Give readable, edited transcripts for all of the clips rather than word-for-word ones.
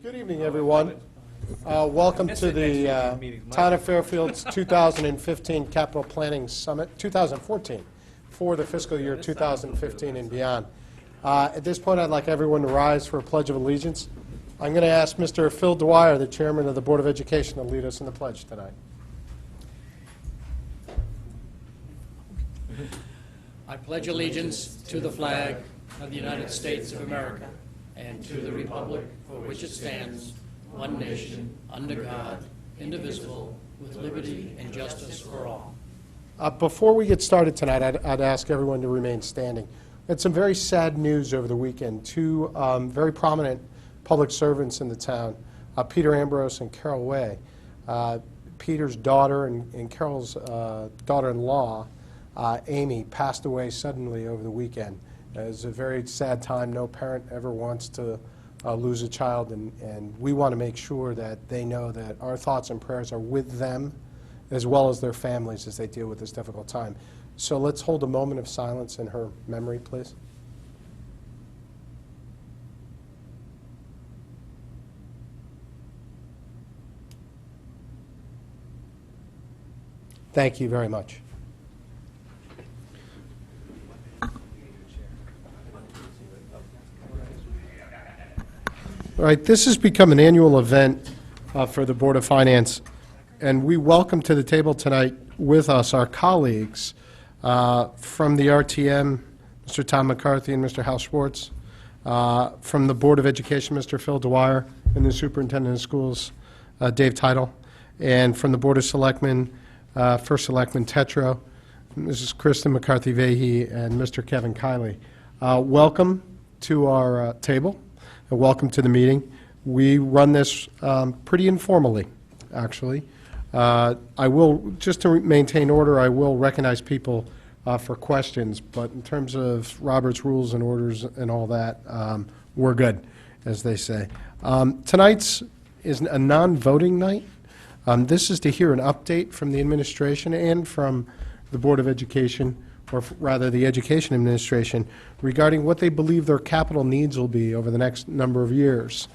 Good evening, everyone. Welcome to the Town of Fairfield's 2015 Capital Planning Summit, 2014, for the fiscal year 2015 and beyond. At this point, I'd like everyone to rise for a Pledge of Allegiance. I'm going to ask Mr. Phil Dwyer, the Chairman of the Board of Education, to lead us in the pledge tonight. I pledge allegiance to the flag of the United States of America and to the republic for which it stands, one nation, under God, indivisible, with liberty and justice for all. Before we get started tonight, I'd ask everyone to remain standing. We had some very sad news over the weekend. Two very prominent public servants in the town, Peter Ambrose and Carol Way. Peter's daughter and Carol's daughter-in-law, Amy, passed away suddenly over the weekend. It was a very sad time. No parent ever wants to lose a child, and we want to make sure that they know that our thoughts and prayers are with them as well as their families as they deal with this difficult time. So let's hold a moment of silence in her memory, please. Thank you very much. All right, this has become an annual event for the Board of Finance, and we welcome to the table tonight with us our colleagues from the RTM, Mr. Tom McCarthy and Mr. Hal Schwartz, from the Board of Education, Mr. Phil Dwyer, and the Superintendent of Schools, Dave Title, and from the Board of Selectmen, First Selectman Tetro, Mrs. Kristen McCarthy-Vahey, and Mr. Kevin Kiley. Welcome to our table. Welcome to the meeting. We run this pretty informally, actually. I will, just to maintain order, I will recognize people for questions, but in terms of Robert's rules and orders and all that, we're good, as they say. Tonight's is a non-voting night. This is to hear an update from the administration and from the Board of Education, or rather the Education Administration, regarding what they believe their capital needs will be over the next number of years.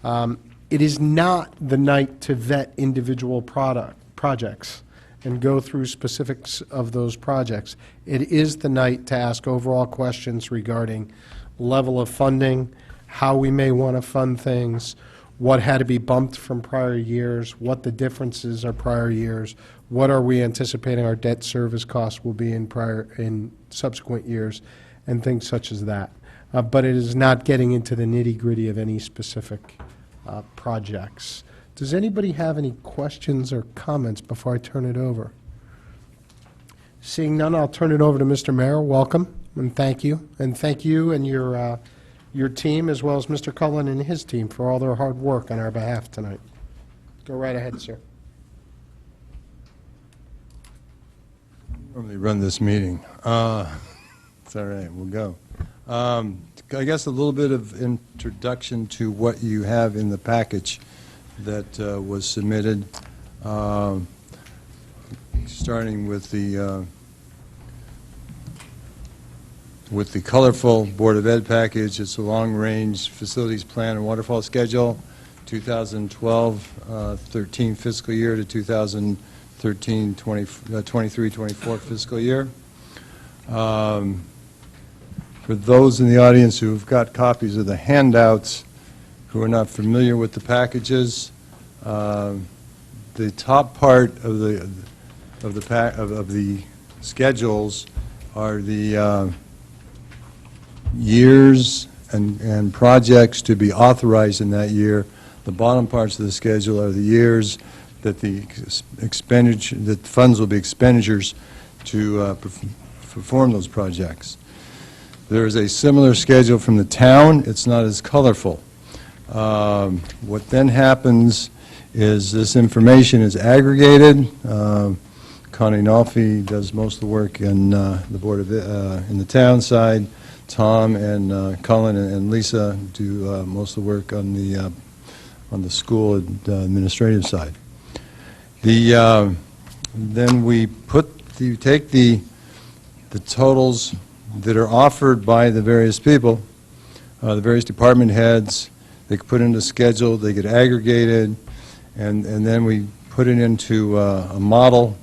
It is not the night to vet individual projects and go through specifics of those projects. It is the night to ask overall questions regarding level of funding, how we may want to fund things, what had to be bumped from prior years, what the differences are prior years, what are we anticipating our debt service costs will be in subsequent years, and things such as that. But it is not getting into the nitty-gritty of any specific projects. Does anybody have any questions or comments before I turn it over? Seeing none, I'll turn it over to Mr. Mayor. Welcome, and thank you. And thank you and your team, as well as Mr. Cullen and his team, for all their hard work on our behalf tonight. Go right ahead, sir. Normally run this meeting. It's all right, we'll go. I guess a little bit of introduction to what you have in the package that was submitted, starting with the colorful Board of Ed package. It's a long-range facilities plan and waterfall schedule, 2012-13 fiscal year to 2013-23-24 fiscal year. For those in the audience who have got copies of the handouts who are not familiar with the packages, the top part of the schedules are the years and projects to be authorized in that year. The bottom parts of the schedule are the years that the funds will be expenditures to perform those projects. There is a similar schedule from the town. It's not as colorful. What then happens is this information is aggregated. Connie Nolfi does most of the work in the Board of in the town side. Tom and Cullen and Lisa do most of the work on the school administrative side. Then we take the totals that are offered by the various people, the various department heads, they get put into schedule, they get aggregated, and then we put it into a model,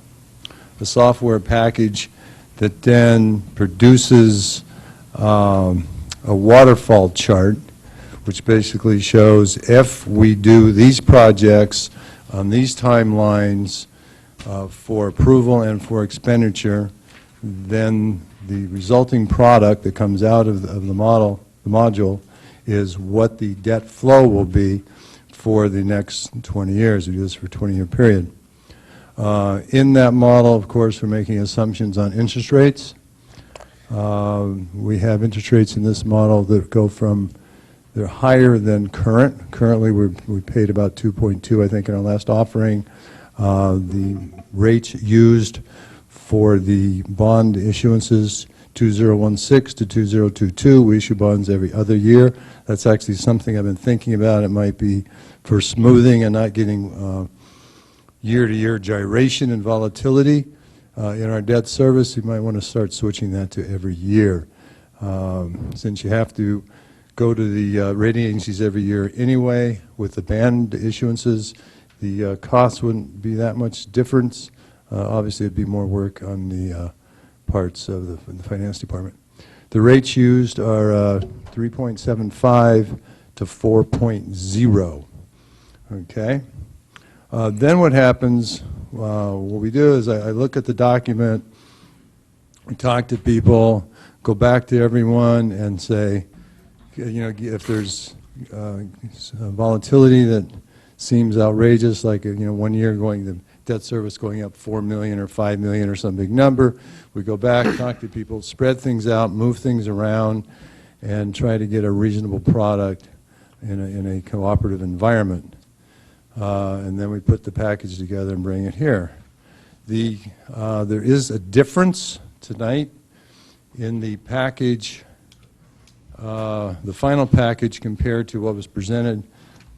a software package that then produces a waterfall chart, which basically shows if we do these projects on these timelines for approval and for expenditure, then the resulting product that comes out of the module is what the debt flow will be for the next 20 years. We do this for a 20-year period. In that model, of course, we're making assumptions on interest rates. We have interest rates in this model that go from, they're higher than current. Currently, we paid about 2.2, I think, in our last offering. The rates used for the bond issuances, 2016 to 2022. We issue bonds every other year. That's actually something I've been thinking about. It might be for smoothing and not getting year-to-year gyration and volatility in our debt service. You might want to start switching that to every year. Since you have to go to the rating agencies every year anyway, with the bond issuances, the cost wouldn't be that much difference. Obviously, it'd be more work on the parts of the finance department. The rates used are 3.75 to 4.0. Okay. Then what happens, what we do is I look at the document, I talk to people, go back to everyone and say, you know, if there's volatility that seems outrageous, like, you know, 1 year going, the debt service going up 4 million or 5 million or some big number, we go back, talk to people, spread things out, move things around, and try to get a reasonable product in a cooperative environment. And then we put the package together and bring it here. There is a difference tonight in the package, the final package compared to what was presented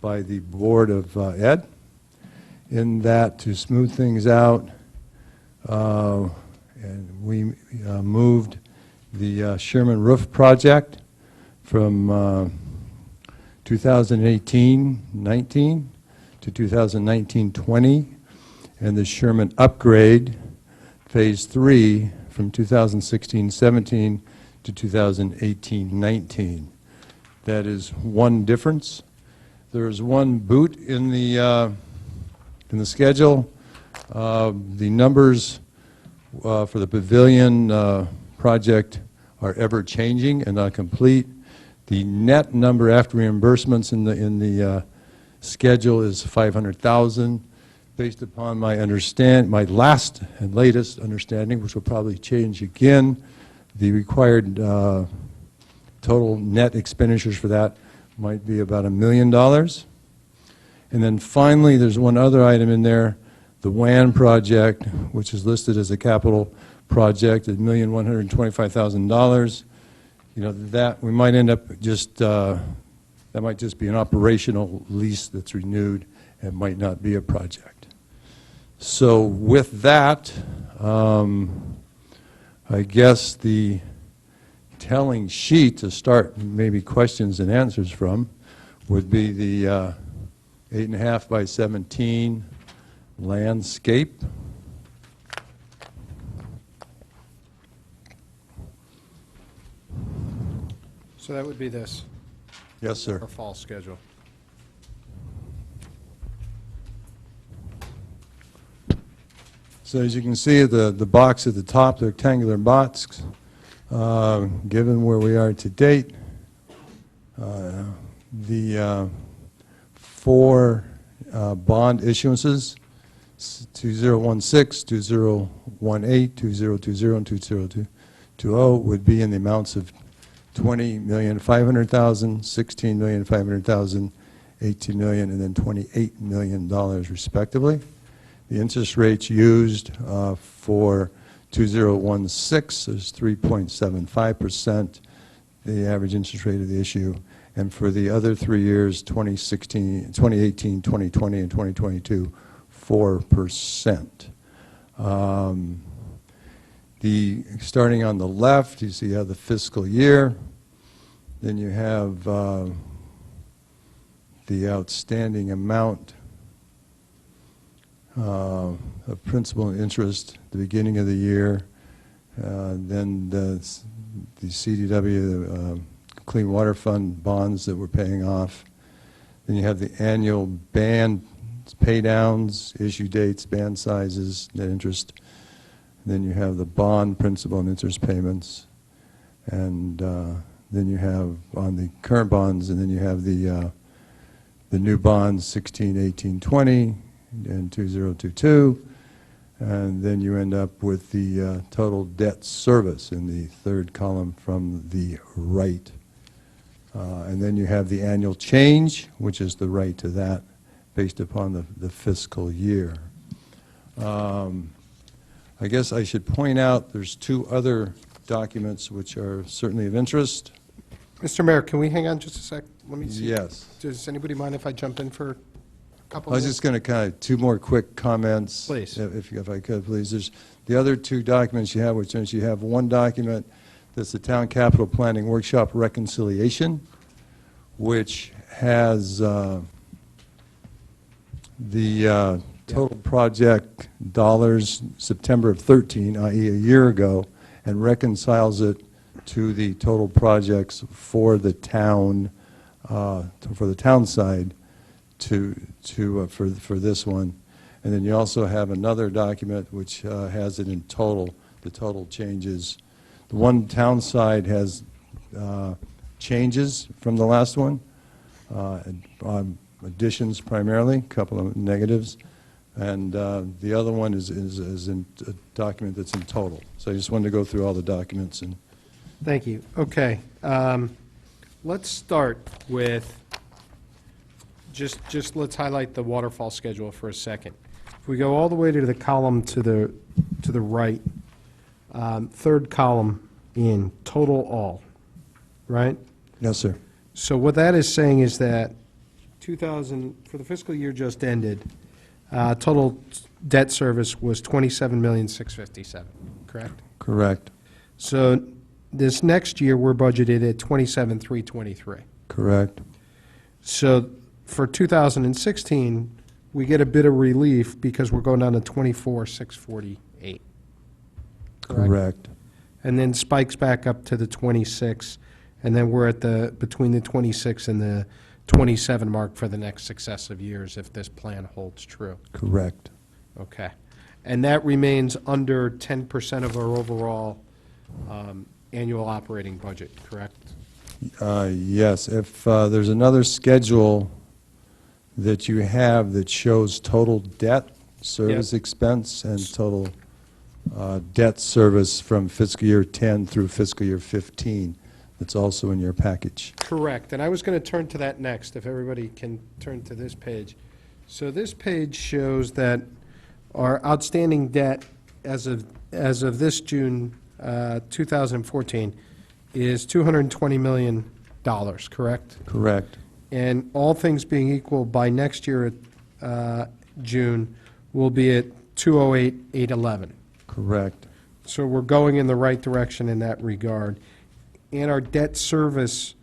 by the Board of Ed, in that to smooth things out, and we moved the Sherman Roof project from 2018-19 to 2019-20, and the Sherman upgrade, phase 3, from 2016-17 to 2018-19. That is one difference. There is one boot in the schedule. The numbers for the pavilion project are ever changing and not complete. The net number after reimbursements in the schedule is 500,000. Based upon my last and latest understanding, which will probably change again, the required total net expenditures for that might be about $1 million. And then finally, there's one other item in there, the WAN project, which is listed as a capital project at $1,125,000. You know, that we might end up just, that might just be an operational lease that's renewed and might not be a project. So with that, I guess the telling sheet to start maybe questions and answers from would be the 8.5 by 17 landscape. So that would be this, Yes, sir. our fall schedule. So as you can see, the box at the top, the rectangular box, given where we are to date, the 4 bond issuances, 2016, 2018, 2020, and 2020, would be in the amounts of $20,500,000, $16,500,000, $18 million, and then $28 million respectively. The interest rates used for 2016 is 3.75%, the average interest rate of the issue, and for the other 3 years, 2016, 2018, 2020, and 2022, 4%. Starting on the left, you see you have the fiscal year. Then you have the outstanding amount of principal and interest at the beginning of the year, then the CDW, Clean Water Fund bonds that we're paying off. Then you have the annual band pay downs, issue dates, band sizes, net interest. Then you have the bond principal and interest payments. And then you have on the current bonds, and then you have the new bonds, 16, 18, 20, and 2022. And then you end up with the total debt service in the third column from the right. And then you have the annual change, which is the right to that, based upon the fiscal year. I guess I should point out there's two other documents which are certainly of interest. Mr. Mayor, can we hang on just a sec? Let me see. Yes. Does anybody mind if I jump in for a couple I was minutes? just going to kind of, two more quick comments. Please. If I could, please. There's the other two documents you have, which is you have one document that's the Town Capital Planning Workshop Reconciliation, which has the total project dollars September of 13, i.e. a year ago, and reconciles it to the total projects for the town, side for this one. And then you also have another document which has it in total, the total changes. The one town side has changes from the last one, additions primarily, a couple of negatives, and the other one is in a document that's in total. So I just wanted to go through all the documents. And Thank you. Okay. Let's start with, just let's highlight the waterfall schedule for a second. If we go all the way to the column to the right, third column in total all, right? yes, sir. So what that is saying is that for the fiscal year just ended, total debt service was $27,657,000, correct? Correct. So this next year, we're budgeted at $27,323,000. Correct. So for 2016, we get a bit of relief because we're going down to $24,648,000. Correct. And then spikes back up to the 26, and then we're at between the 26 and the 27 mark for the next successive years if this plan holds true. Correct. Okay. And that remains under 10% of our overall annual operating budget, correct? Yes. If there's another schedule that you have that shows total debt service expense and total debt service from fiscal year 10 through fiscal year 15, that's also in your package. Correct. And I was going to turn to that next, if everybody can turn to this page. So this page shows that our outstanding debt as of this June 2014 is $220 million, correct? Correct. And all things being equal, by next year at June, we'll be at 208,811. Correct. So we're going in the right direction in that regard. And our debt service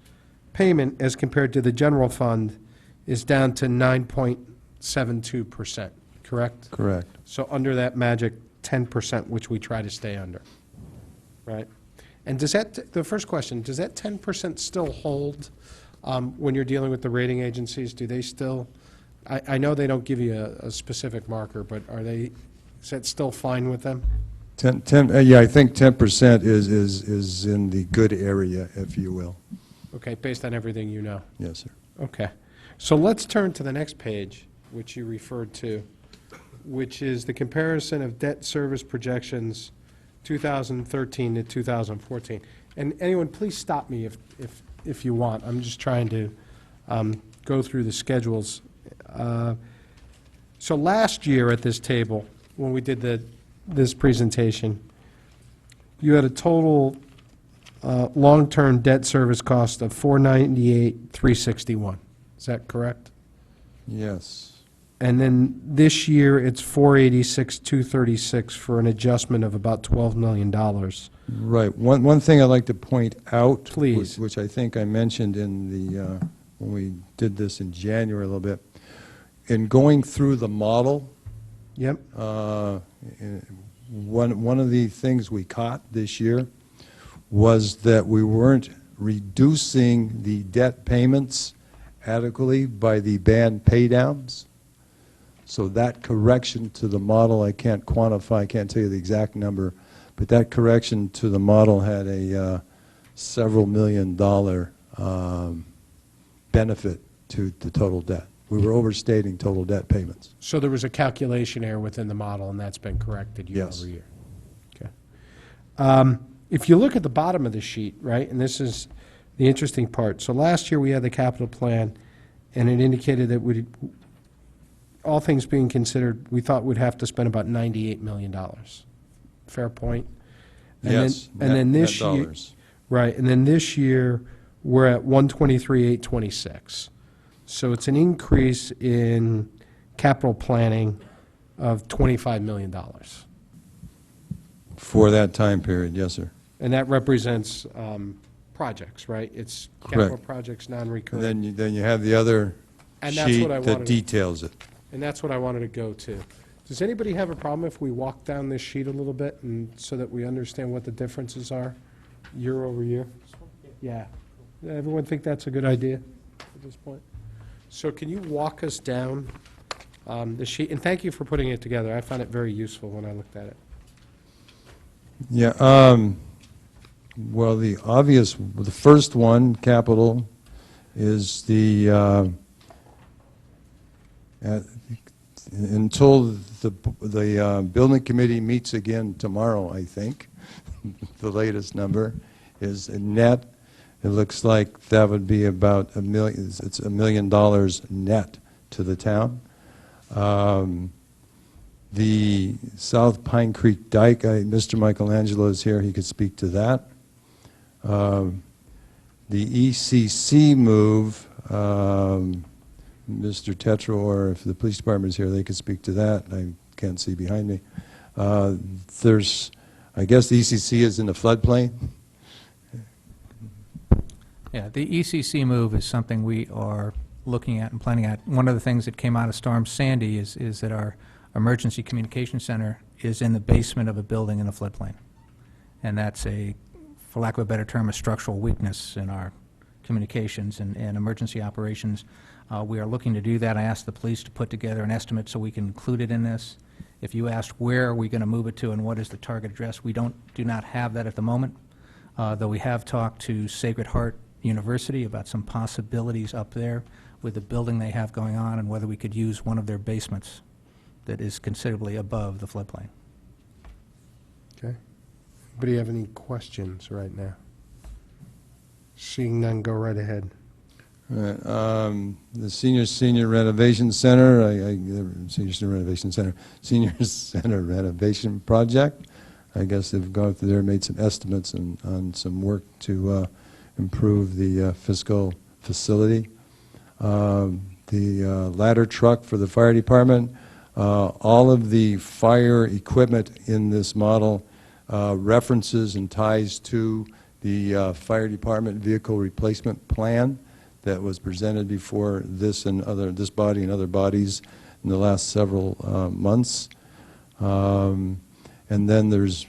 payment as compared to the general fund is down to 9.72%, correct? Correct. So under that magic 10%, which we try to stay under, right? And does that, the first question, does that 10% still hold when you're dealing with the rating agencies? Do they still, I know they don't give you a specific marker, but is that still fine with them? Yeah, I think 10% is in the good area, if you will. Okay, based on everything you know. Yes, sir. Okay. So let's turn to the next page, which you referred to, which is the comparison of debt service projections 2013 to 2014. And anyone, please stop me if you want. I'm just trying to go through the schedules. So last year at this table, when we did this presentation, you had a total long-term debt service cost of $498,361. Is that correct? Yes. And then this year, it's $486,236 for an adjustment of about $12 million. Right. One thing I'd like to point out, Please. which I think I mentioned in the when we did this in January a little bit. In going through the model, Yep. one of the things we caught this year was that we weren't reducing the debt payments adequately by the band paydowns. So that correction to the model, I can't quantify, I can't tell you the exact number, but that correction to the model had a several $1 million benefit to the total debt. We were overstating total debt payments. So there was a calculation error within the model, and that's been corrected year Yes. over year. Okay. If you look at the bottom of the sheet, right, and this is the interesting part. So last year, we had the capital plan, and it indicated that we, all things being considered, we thought we'd have to spend about $98 million. Fair point? And Yes, then, and then net this year, dollars. right, and then this year, we're at 123,826. So it's an increase in capital planning of $25 million. For that time period, yes, sir. And that represents projects, right? It's capital Correct. projects, And non-recurring. then you have the other And that's sheet what I that wanted- details it. And that's what I wanted to go to. Does anybody have a problem if we walk down this sheet a little bit and so that we understand what the differences are year over year? Yeah. Everyone think that's a good idea at this point? So can you walk us down the sheet? And thank you for putting it together. I found it very useful when I looked at it. Yeah, well, the first one, capital, is until the building committee meets again tomorrow, I think, the latest number is net. It looks like that would be about $1 million, it's $1 million net to the town. The South Pine Creek Dike, Mr. Michelangelo is here, he could speak to that. The ECC move, Mr. Tetra, or if the police department is here, they could speak to that. I can't see behind me. I guess the ECC is in the floodplain. Yeah, the ECC move is something we are looking at and planning at. One of the things that came out of Storm Sandy is that our emergency communication center is in the basement of a building in the floodplain. And that's for lack of a better term, a structural weakness in our communications and emergency operations. We are looking to do that. I asked the police to put together an estimate so we can include it in this. If you asked where are we going to move it to and what is the target address, we do not have that at the moment, though we have talked to Sacred Heart University about some possibilities up there with the building they have going on and whether we could use one of their basements that is considerably above the floodplain. Okay. Anybody have any questions right now? Seeing none, go right ahead. Right, the Senior Renovation Center, Senior Center Renovation Project, I guess they've gone through there, made some estimates on some work to improve the fiscal facility. The ladder truck for the fire department, all of the fire equipment in this model references and ties to the fire department vehicle replacement plan that was presented before this body and other bodies in the last several months. And then there's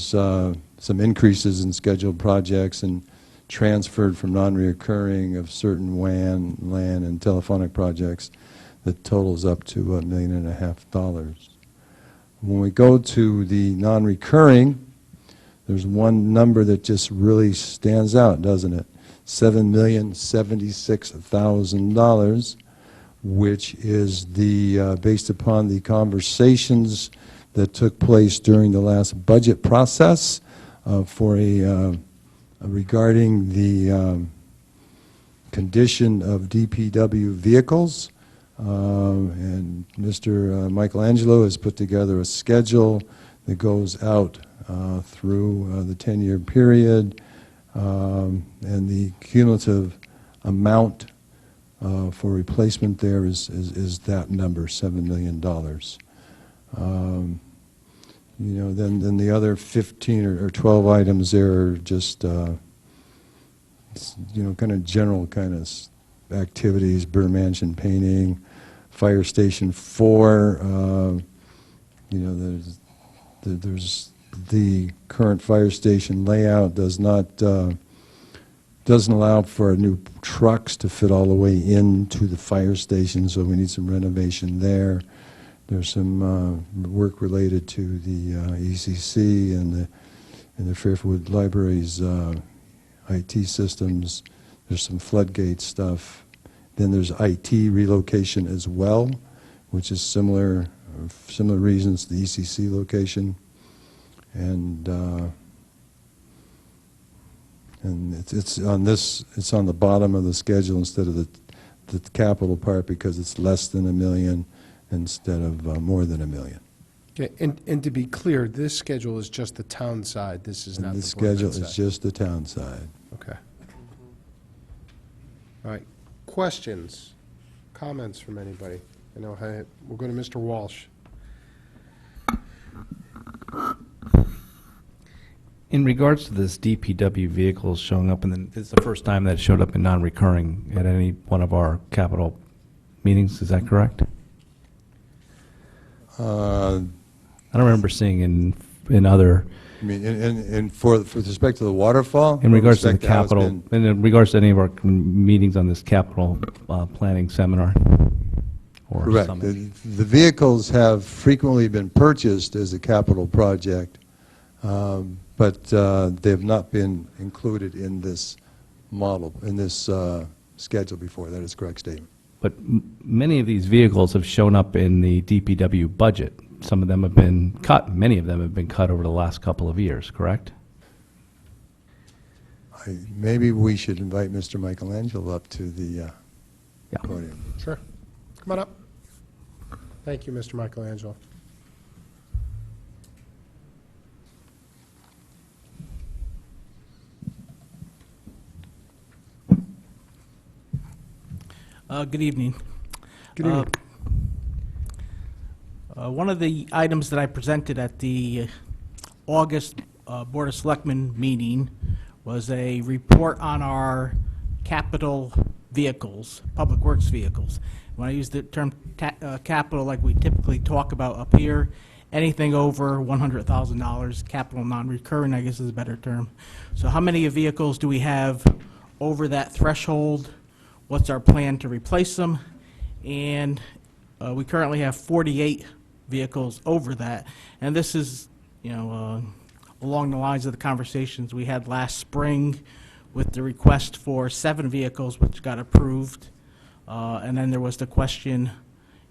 some increases in scheduled projects and transferred from non-reoccurring of certain WAN, LAN, and telephonic projects that totals up to $1.5 million. When we go to the non-recurring, there's one number that just really stands out, doesn't it? $7,076,000, which is based upon the conversations that took place during the last budget process regarding the condition of DPW vehicles. And Mr. Michelangelo has put together a schedule that goes out through the 10-year period, and the cumulative amount for replacement there is that number, $7 million. Then the other 15 or 12 items there are just, kind of general kind of activities, Burr Mansion painting, Fire Station 4, you know, there's the current fire station layout doesn't allow for new trucks to fit all the way into the fire station, so we need some renovation there. There's some work related to the ECC and the Fairfield Library's IT systems. There's some floodgate stuff. Then there's IT relocation as well, which is similar reasons to the ECC location. And it's on the bottom of the schedule instead of the capital part because it's less than $1 million instead of more than $1 million. Okay, and to be clear, this schedule is just the town side. This is not And the the Board of Ed schedule is side. just the town side. Okay. All right. Questions, comments from anybody? I know, we'll go to Mr. Walsh. In regards to this DPW vehicles showing up, and this is the first time that it showed up in non-recurring at any one of our capital meetings, is that correct? Uh, I don't remember seeing in other, I mean, and for respect to the waterfall? in regards to the With respect how it's capital, been- and in regards to any of our meetings on this capital planning seminar or Correct. summit. The vehicles have frequently been purchased as a capital project, but they have not been included in this model, in this schedule before. That is a correct statement. But many of these vehicles have shown up in the DPW budget. Some of them have been cut, many of them have been cut over the last couple of years, correct? Maybe we should invite Mr. Michelangelo up to the Yeah. podium. Sure. Come on up. Thank you, Mr. Michelangelo. Good evening. Good evening. One of the items that I presented at the August Board of Selectmen meeting was a report on our capital vehicles, public works vehicles. When I use the term capital, like we typically talk about up here, anything over $100,000, capital non-recurring, I guess is a better term. So how many vehicles do we have over that threshold? What's our plan to replace them? And we currently have 48 vehicles over that. And this is, you know, along the lines of the conversations we had last spring with the request for 7 vehicles, which got approved. And then there was the question,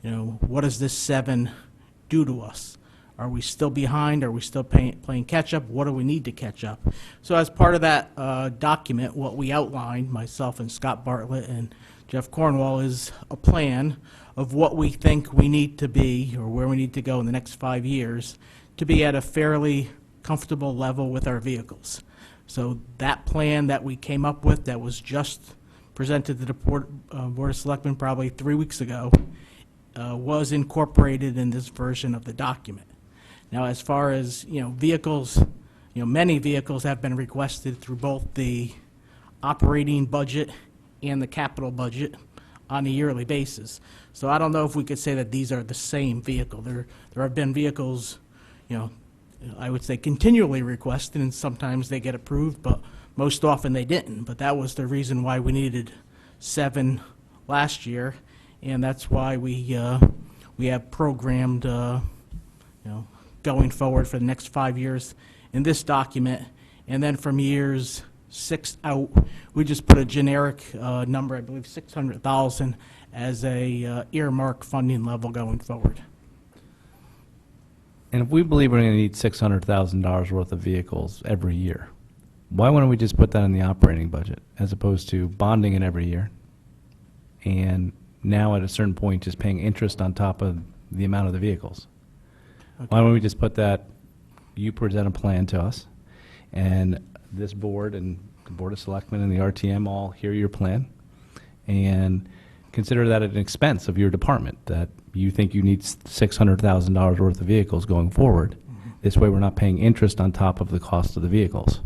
you know, what does this 7 do to us? Are we still behind? Are we still playing catch-up? What do we need to catch up? So as part of that document, what we outlined, myself and Scott Bartlett and Jeff Cornwall, is a plan of what we think we need to be, or where we need to go in the next 5 years, to be at a fairly comfortable level with our vehicles. So that plan that we came up with, that was just presented to the Board of Selectmen probably 3 weeks ago, was incorporated in this version of the document. Now, as far as, you know, vehicles, you know, many vehicles have been requested through both the operating budget and the capital budget on a yearly basis. So I don't know if we could say that these are the same vehicle. There have been vehicles, you know, I would say continually requested, and sometimes they get approved, but most often they didn't. But that was the reason why we needed 7 last year, and that's why we have programmed, you know, going forward for the next 5 years in this document. And then from years 6 out, we just put a generic number, I believe 600,000, as a earmark funding level going forward. And if we believe we're going to need $600,000 worth of vehicles every year, why wouldn't we just put that in the operating budget as opposed to bonding it every year? And now at a certain point, just paying interest on top of the amount of the vehicles? Why don't we just put that, you present a plan to us, and this board and the Board of Selectmen and the RTM all hear your plan, and consider that an expense of your department, that you think you need $600,000 worth of vehicles going forward. This way, we're not paying interest on top of the cost of the vehicles.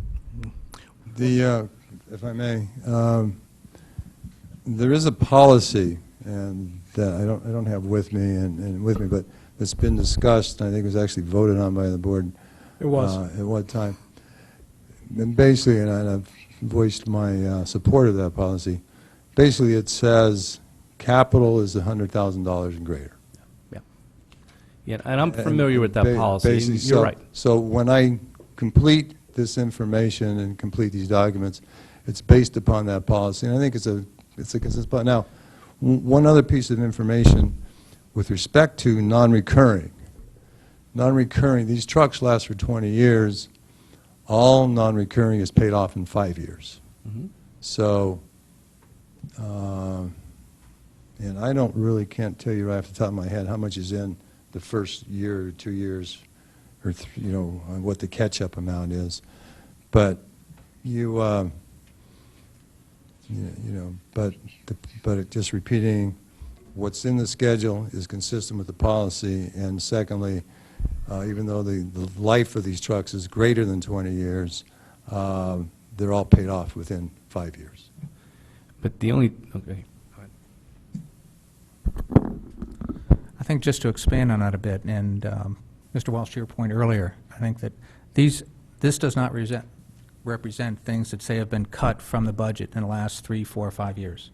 If I may, There is a policy, and that I don't have with me and with me, but it's been discussed, and I think it was actually voted on by the board. It was. At what time? And basically, and I've voiced my support of that policy, basically it says capital is $100,000 and greater. Yeah, and I'm familiar with that Ba- policy, basically, and you're so- right. So when I complete this information and complete these documents, it's based upon that policy, and I think it's a consistent policy. Now, one other piece of information with respect to non-recurring. Non-recurring, these trucks last for 20 years. All non-recurring is paid off in 5 years. Mhm. So, and I can't tell you right off the top of my head how much is in the first year or 2 years, or what the catch-up amount is. But just repeating what's in the schedule is consistent with the policy, and secondly, even though the life of these trucks is greater than 20 years, they're all paid off within 5 years. But the only, okay, go ahead. I think just to expand on that a bit, and Mr. Walsh, to your point earlier, I think that this does not represent things that, say, have been cut from the budget in the last 3, 4, or 5 years.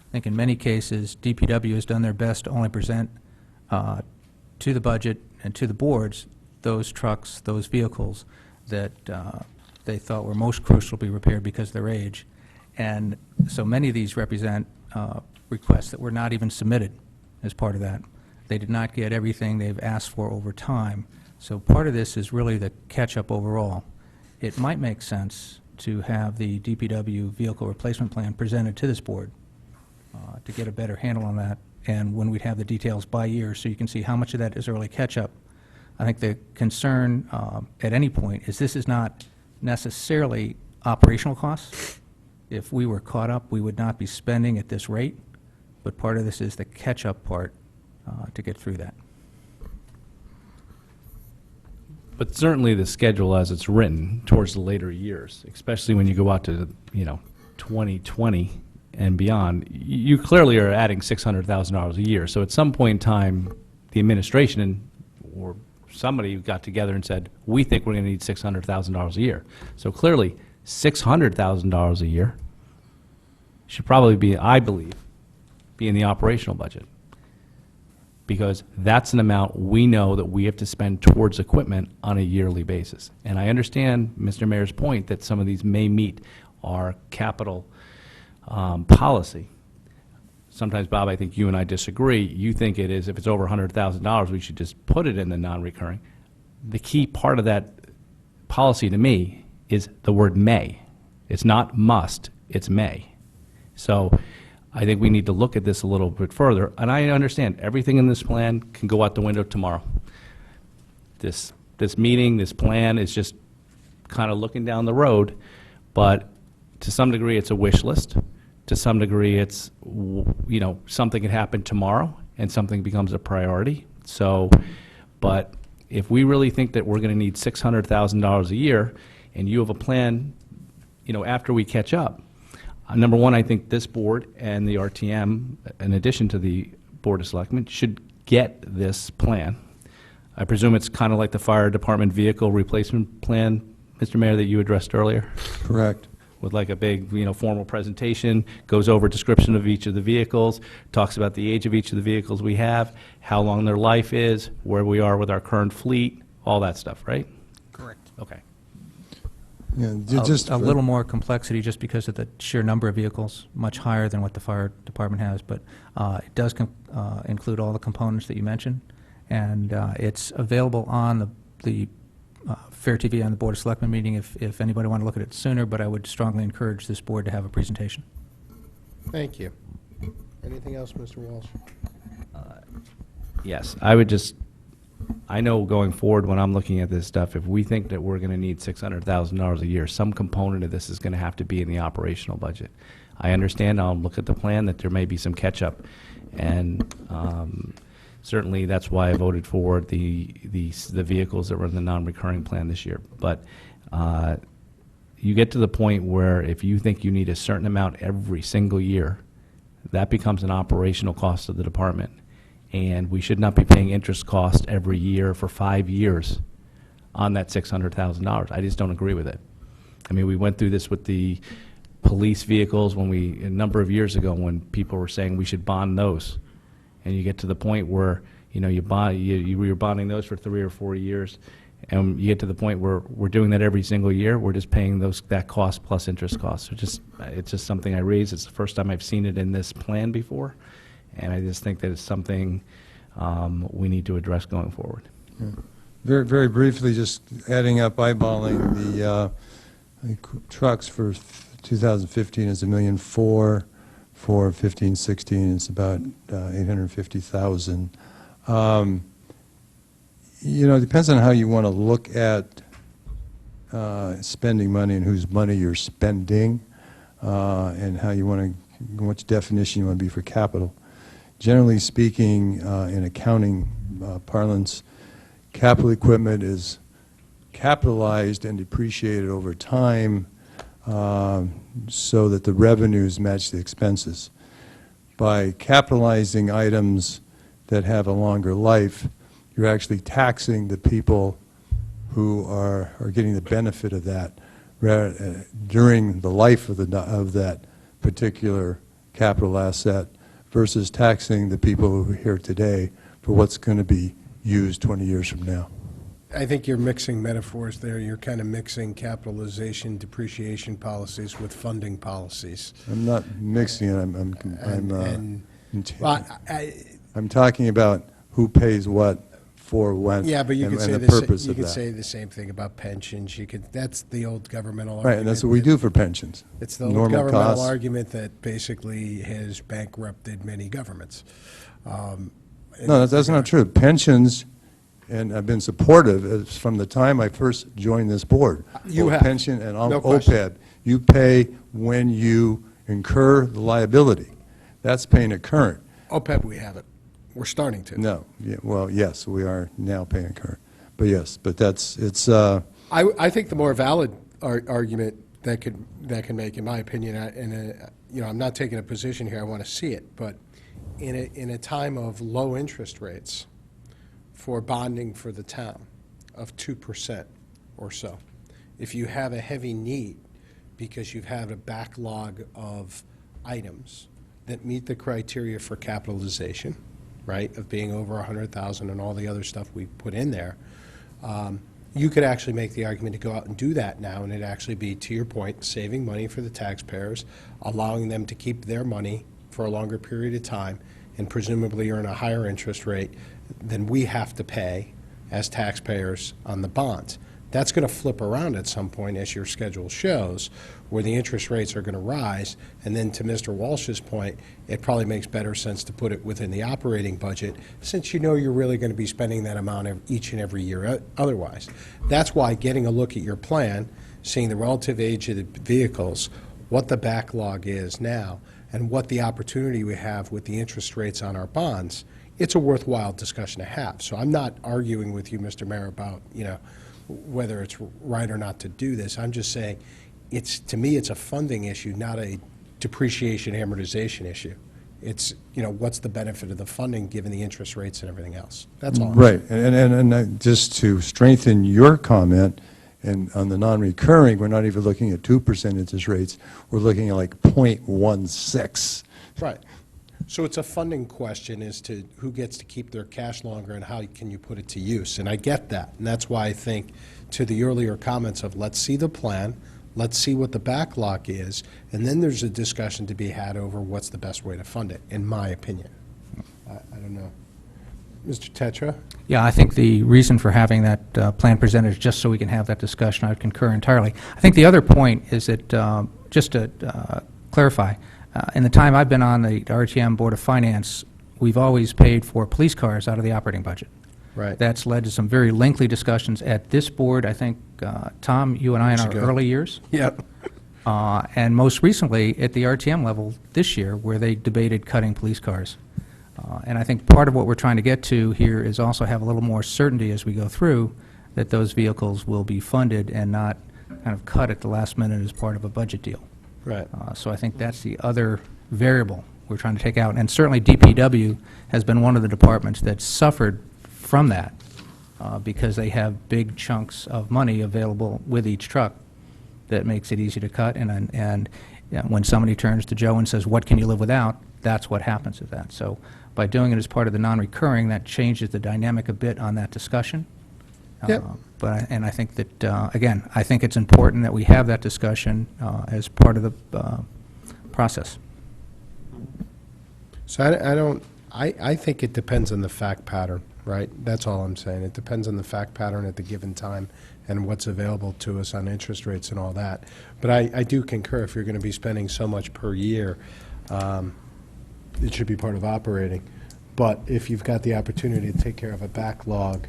I think in many cases, DPW has done their best to only present to the budget and to the boards those trucks, those vehicles that they thought were most crucial to be repaired because of their age. And so many of these represent requests that were not even submitted as part of that. They did not get everything they've asked for over time. So part of this is really the catch-up overall. It might make sense to have the DPW vehicle replacement plan presented to this board to get a better handle on that, and when we'd have the details by year, so you can see how much of that is early catch-up. I think the concern at any point is this is not necessarily operational costs. If we were caught up, we would not be spending at this rate, but part of this is the catch-up part to get through that. But certainly the schedule as it's written towards the later years, especially when you go out to, 2020 and beyond, you clearly are adding $600,000 a year. So at some point in time, the administration or somebody got together and said, we think we're going to need $600,000 a year. So clearly, $600,000 a year should probably be, I believe, be in the operational budget, because that's an amount we know that we have to spend towards equipment on a yearly basis. And I understand Mr. Mayor's point that some of these may meet our capital policy. Sometimes, Bob, I think you and I disagree. You think it is, if it's over $100,000, we should just put it in the non-recurring. The key part of that policy to me is the word may. It's not must, it's may. So I think we need to look at this a little bit further, and I understand everything in this plan can go out the window tomorrow. This meeting, this plan is just kind of looking down the road, but to some degree it's a wish list. To some degree it's, something can happen tomorrow and something becomes a priority. So, but if we really think that we're going to need $600,000 a year, and you have a plan, after we catch up, number one, I think this board and the RTM, in addition to the Board of Selectmen, should get this plan. I presume it's kind of like the fire department vehicle replacement plan, Mr. Mayor, that you addressed earlier, Correct. with like a big, formal presentation, goes over description of each of the vehicles, talks about the age of each of the vehicles we have, how long their life is, where we are with our current fleet, all that stuff, right? Correct. Okay. Yeah, A little more complexity just because of the sheer number of vehicles, much higher than what the fire department has, but it does include all the components that you mentioned, and it's available on the Fair TV on the Board of Selectmen meeting if anybody want to look at it sooner, but I would strongly encourage this board to have a presentation. Thank you. Anything else, Mr. Walsh? Yes, I know going forward when I'm looking at this stuff, if we think that we're going to need $600,000 a year, some component of this is going to have to be in the operational budget. I understand, I'll look at the plan, that there may be some catch-up, and certainly that's why I voted for the vehicles that were in the non-recurring plan this year. But you get to the point where if you think you need a certain amount every single year, that becomes an operational cost of the department. And we should not be paying interest cost every year for 5 years on that $600,000. I just don't agree with it. I mean, we went through this with the police vehicles a number of years ago when people were saying we should bond those. And you get to the point where, you're bonding those for 3 or 4 years, and you get to the point where we're doing that every single year. We're just paying that cost plus interest costs. It's just something I raised. It's the first time I've seen it in this plan before, and I just think that it's something we need to address going forward. Very, very briefly, just adding up, eyeballing the trucks for 2015 is $1.4 million. For 15-16, it's about $850,000. It depends on how you want to look at spending money and whose money you're spending, and how you want to, which definition you want to be for capital. Generally speaking, in accounting parlance, capital equipment is capitalized and depreciated over time so that the revenues match the expenses. By capitalizing items that have a longer life, you're actually taxing the people who are getting the benefit of that during the life of that particular capital asset versus taxing the people who are here today for what's going to be used 20 years from now. I think you're mixing metaphors there. You're kind of mixing capitalization, depreciation policies with funding policies. I'm not mixing it. Well, I'm talking about who pays what for when. yeah, but you and, could and say the the purpose you of could that. say the same thing about pensions. That's the old governmental Right, argument. and that's what we that- do for pensions. It's the old Normal governmental costs. argument that basically has bankrupted many governments. No, that's not true. Pensions, and I've been supportive from the time I first joined this board. You both have. Pension and No question. OPEB. You pay when you incur the liability. That's paying it current. OPEB, we have it. We're starting to. No, yeah, well, yes, we are now paying current. But yes, but it's, I think the more valid argument that can make, in my opinion, I'm not taking a position here, I want to see it, but in a time of low interest rates for bonding for the town of 2% or so, if you have a heavy need because you've had a backlog of items that meet the criteria for capitalization, right, of being over 100,000 and all the other stuff we put in there, you could actually make the argument to go out and do that now, and it'd actually be, to your point, saving money for the taxpayers, allowing them to keep their money for a longer period of time, and presumably earn a higher interest rate than we have to pay as taxpayers on the bonds. That's going to flip around at some point, as your schedule shows, where the interest rates are going to rise. And then to Mr. Walsh's point, it probably makes better sense to put it within the operating budget, since you know you're really going to be spending that amount each and every year otherwise. That's why getting a look at your plan, seeing the relative age of the vehicles, what the backlog is now, and what the opportunity we have with the interest rates on our bonds, it's a worthwhile discussion to have. So I'm not arguing with you, Mr. Mayor, about, whether it's right or not to do this. I'm just saying, to me, it's a funding issue, not a depreciation amortization issue. It's, what's the benefit of the funding given the interest rates and everything else? That's all. right. And just to strengthen your comment, and on the non-recurring, we're not even looking at 2% interest rates. We're looking at like 0.16. Right. So it's a funding question as to who gets to keep their cash longer and how can you put it to use. And I get that. And that's why I think, to the earlier comments of let's see the plan, let's see what the backlog is, and then there's a discussion to be had over what's the best way to fund it, in my opinion. I don't know. Mr. Tetra? Yeah, I think the reason for having that plan presented is just so we can have that discussion. I would concur entirely. I think the other point is that, just to clarify, in the time I've been on the RTM Board of Finance, we've always paid for police cars out of the operating budget. Right. That's led to some very lengthy discussions at this board. I think, Tom, you and I in our ago. early years, Yep. and most recently at the RTM level this year, where they debated cutting police cars. And I think part of what we're trying to get to here is also have a little more certainty as we go through that those vehicles will be funded and not kind of cut at the last minute as part of a budget deal. Right. So I think that's the other variable we're trying to take out. And certainly DPW has been one of the departments that suffered from that because they have big chunks of money available with each truck that makes it easy to cut. And when somebody turns to Joe and says, what can you live without, that's what happens with that. So by doing it as part of the non-recurring, that changes the dynamic a bit on that discussion. Yep. And I think that, again, I think it's important that we have that discussion as part of the process. So I think it depends on the fact pattern, right? That's all I'm saying. It depends on the fact pattern at the given time and what's available to us on interest rates and all that. But I do concur, if you're going to be spending so much per year, it should be part of operating. But if you've got the opportunity to take care of a backlog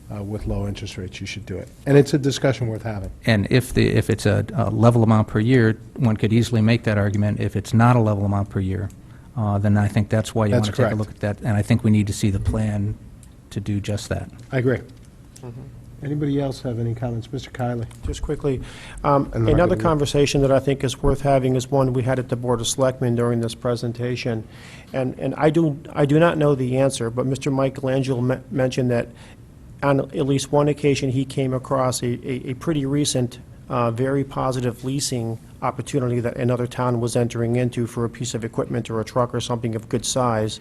with low interest rates, you should do it. And it's a discussion worth having. And if it's a level amount per year, one could easily make that argument. If it's not a level amount per year, then I think that's why you want That's to take a correct. look at that. And I think we need to see the plan to do just that. I agree. Anybody else have any comments? Mr. Kiley? Just quickly, then I'll another give you- conversation that I think is worth having is one we had at the Board of Selectmen during this presentation. And I do not know the answer, but Mr. Michelangelo mentioned that on at least one occasion, he came across a pretty recent, very positive leasing opportunity that another town was entering into for a piece of equipment or a truck or something of good size.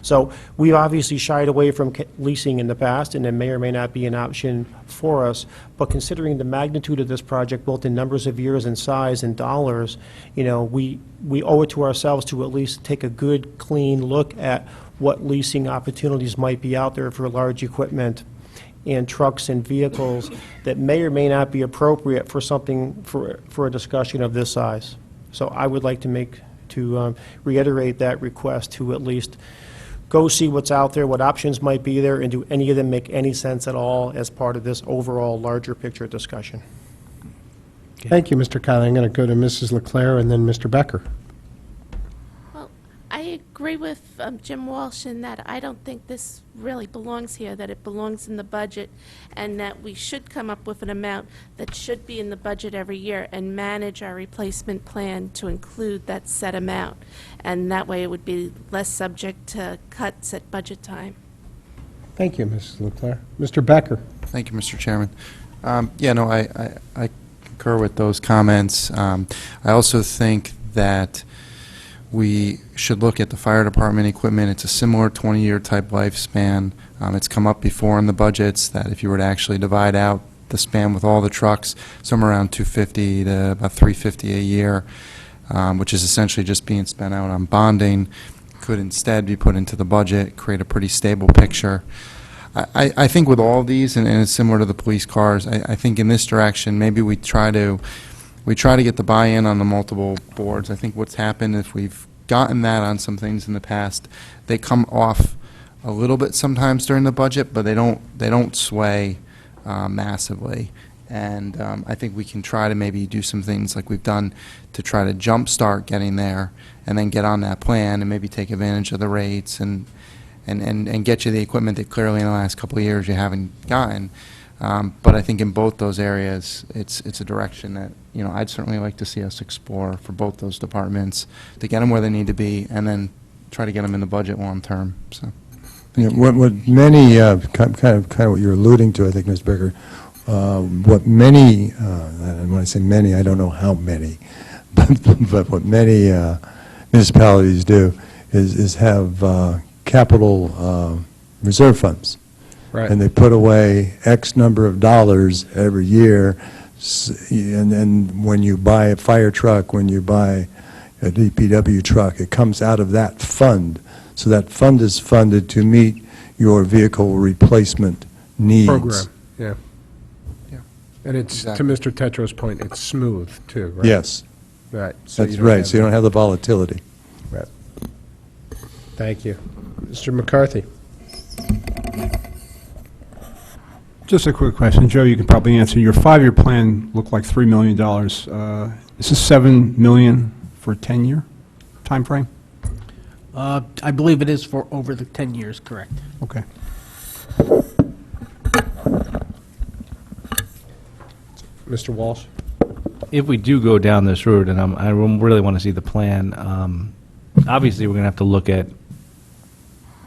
So we've obviously shied away from leasing in the past, and it may or may not be an option for us. But considering the magnitude of this project, both in numbers of years and size and dollars, you know, we owe it to ourselves to at least take a good, clean look at what leasing opportunities might be out there for large equipment and trucks and vehicles that may or may not be appropriate for something, for a discussion of this size. So I would like to reiterate that request to at least go see what's out there, what options might be there, and do any of them make any sense at all as part of this overall larger picture discussion. Thank you, Mr. Kiley. I'm going to go to Mrs. Leclerc and then Mr. Becker. Well, I agree with Jim Walsh in that I don't think this really belongs here, that it belongs in the budget, and that we should come up with an amount that should be in the budget every year and manage our replacement plan to include that set amount. And that way it would be less subject to cuts at budget time. Thank you, Mrs. Leclerc. Mr. Becker? Thank you, Mr. Chairman. Yeah, no, I concur with those comments. I also think that we should look at the fire department equipment. It's a similar 20-year type lifespan. It's come up before in the budgets that if you were to actually divide out the span with all the trucks, somewhere around $250 to about $350 a year, which is essentially just being spent out on bonding, could instead be put into the budget, create a pretty stable picture. I think with all these, and it's similar to the police cars, I think in this direction, maybe we try to get the buy-in on the multiple boards. I think what's happened, if we've gotten that on some things in the past, they come off a little bit sometimes during the budget, but they don't sway massively. And I think we can try to maybe do some things like we've done to try to jumpstart getting there, and then get on that plan and maybe take advantage of the rates and get you the equipment that clearly in the last couple of years you haven't gotten. But I think in both those areas, it's a direction that, you know, I'd certainly like to see us explore for both those departments to get them where they need to be, and then try to get them in the budget long term. So, Yeah, what many, kind of what you're alluding to, I think, Ms. Becker, what many, and when I say many, I don't know how many, but what many municipalities do is have capital reserve funds. Right. And they put away X number of dollars every year, and when you buy a fire truck, when you buy a DPW truck, it comes out of that fund. So that fund is funded to meet your vehicle replacement needs. Program, yeah. Yeah. And it's, Exactly. to Mr. Tetro's point, it's smooth, too, right? Yes, Right. So that's you don't right, have so you don't have the volatility. Right. Thank you. Mr. McCarthy? Just a quick question, Joe, you can probably answer. Your 5-year plan looked like $3 million. Is this $7 million for a 10-year timeframe? I believe it is for over the 10 years, correct. Okay. Mr. Walsh? If we do go down this route, and I really want to see the plan, obviously, we're going to have to look at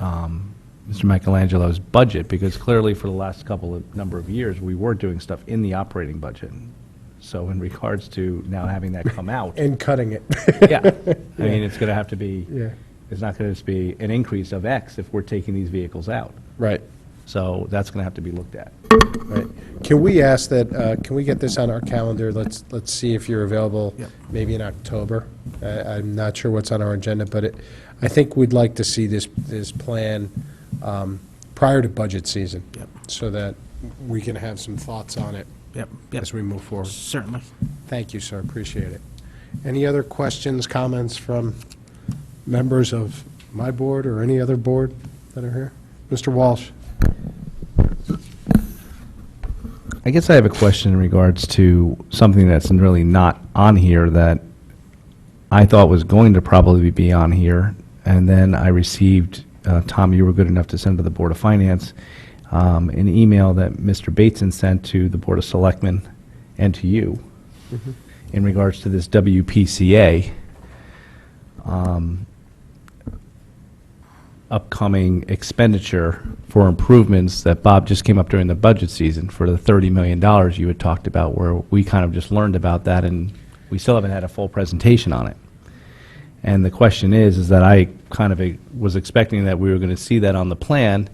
Mr. Michelangelo's budget, because clearly for the last number of years, we were doing stuff in the operating budget. So in regards to now having that come out, And cutting it. yeah, I mean, it's going to have to be, Yeah. it's not going to just be an increase of X if we're taking these vehicles out. Right, So that's going to have to be looked at. right. Can we ask that, can we get this on our calendar? Let's see if you're available, Yep. maybe in October. I'm not sure what's on our agenda, but I think we'd like to see this plan prior to budget season. Yep. So that we can have some thoughts on it Yep, yep, as we move forward. certainly. Thank you, sir, appreciate it. Any other questions, comments from members of my board or any other board that are here? Mr. Walsh? I guess I have a question in regards to something that's really not on here that I thought was going to probably be on here, and then I received, Tom, you were good enough to send to the Board of Finance, an email that Mr. Bateson sent to the Board of Selectmen and to you in regards to this WPCA upcoming expenditure for improvements that Bob just came up during the budget season for the $30 million you had talked about, where we kind of just learned about that and we still haven't had a full presentation on it. And the question is that I kind of was expecting that we were going to see that on the plan.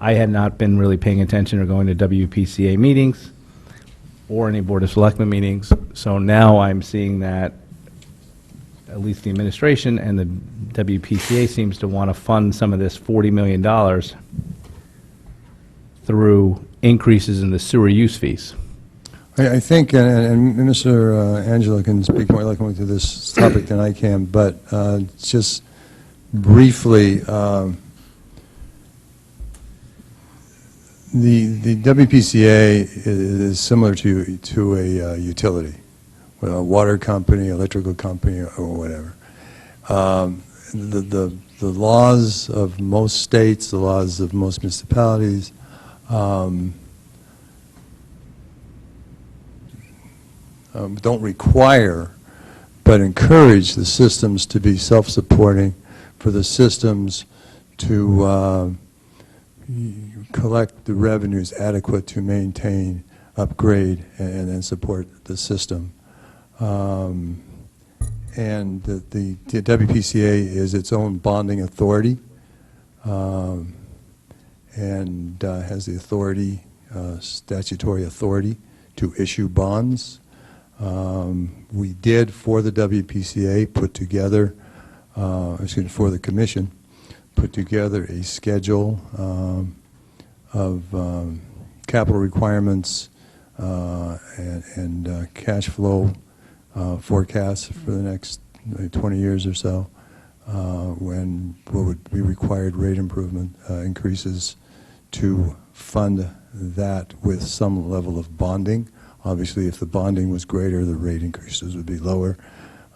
I had not been really paying attention or going to WPCA meetings or any Board of Selectmen meetings, so now I'm seeing that at least the administration and the WPCA seems to want to fund some of this $40 million through increases in the sewer use fees. I think, and Mr. Angelo can speak more eloquently to this topic than I can, but just briefly, the WPCA is similar to a utility, well, a water company, electrical company, or whatever. The laws of most states, the laws of most municipalities, don't require, but encourage the systems to be self-supporting, for the systems to collect the revenues adequate to maintain, upgrade, and then support the system. And the WPCA is its own bonding authority, and has the authority, statutory authority, to issue bonds. We did, for the WPCA, put together, for the commission, put together a schedule of capital requirements and cash flow forecasts for the next 20 years or so, when what would be required rate improvement increases to fund that with some level of bonding. Obviously, if the bonding was greater, the rate increases would be lower.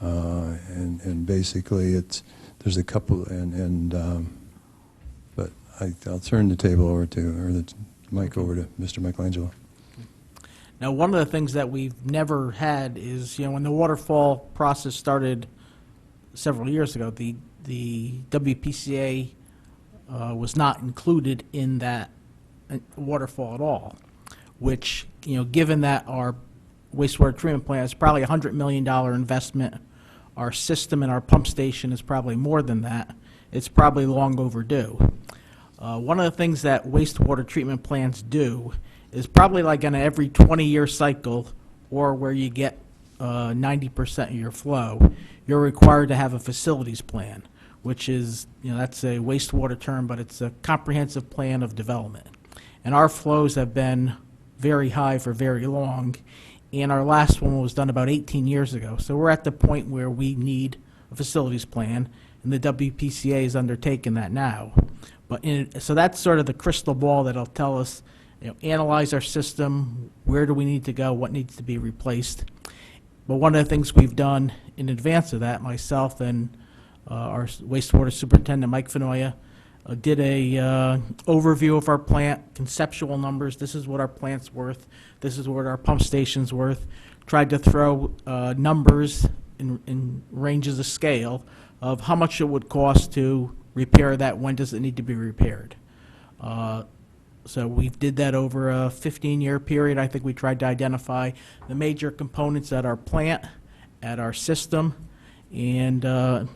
And basically, there's a couple, but I'll turn the table over to, or the mic over to Mr. Michelangelo. Now, one of the things that we've never had is, when the waterfall process started several years ago, the WPCA was not included in that waterfall at all, which, given that our wastewater treatment plant is probably a $100 million investment, our system and our pump station is probably more than that, it's probably long overdue. One of the things that wastewater treatment plants do is probably like on every 20-year cycle, or where you get 90% of your flow, you're required to have a facilities plan, which is, that's a wastewater term, but it's a comprehensive plan of development. And our flows have been very high for very long, and our last one was done about 18 years ago. So we're at the point where we need a facilities plan, and the WPCA is undertaking that now. But so that's sort of the crystal ball that'll tell us, analyze our system, where do we need to go, what needs to be replaced. But one of the things we've done in advance of that, myself and our wastewater superintendent, Mike Fenoya, did a overview of our plant, conceptual numbers. This is what our plant's worth. This is what our pump station's worth. Tried to throw numbers in ranges of scale of how much it would cost to repair that, when does it need to be repaired. So we did that over a 15-year period. I think we tried to identify the major components at our plant, at our system, and our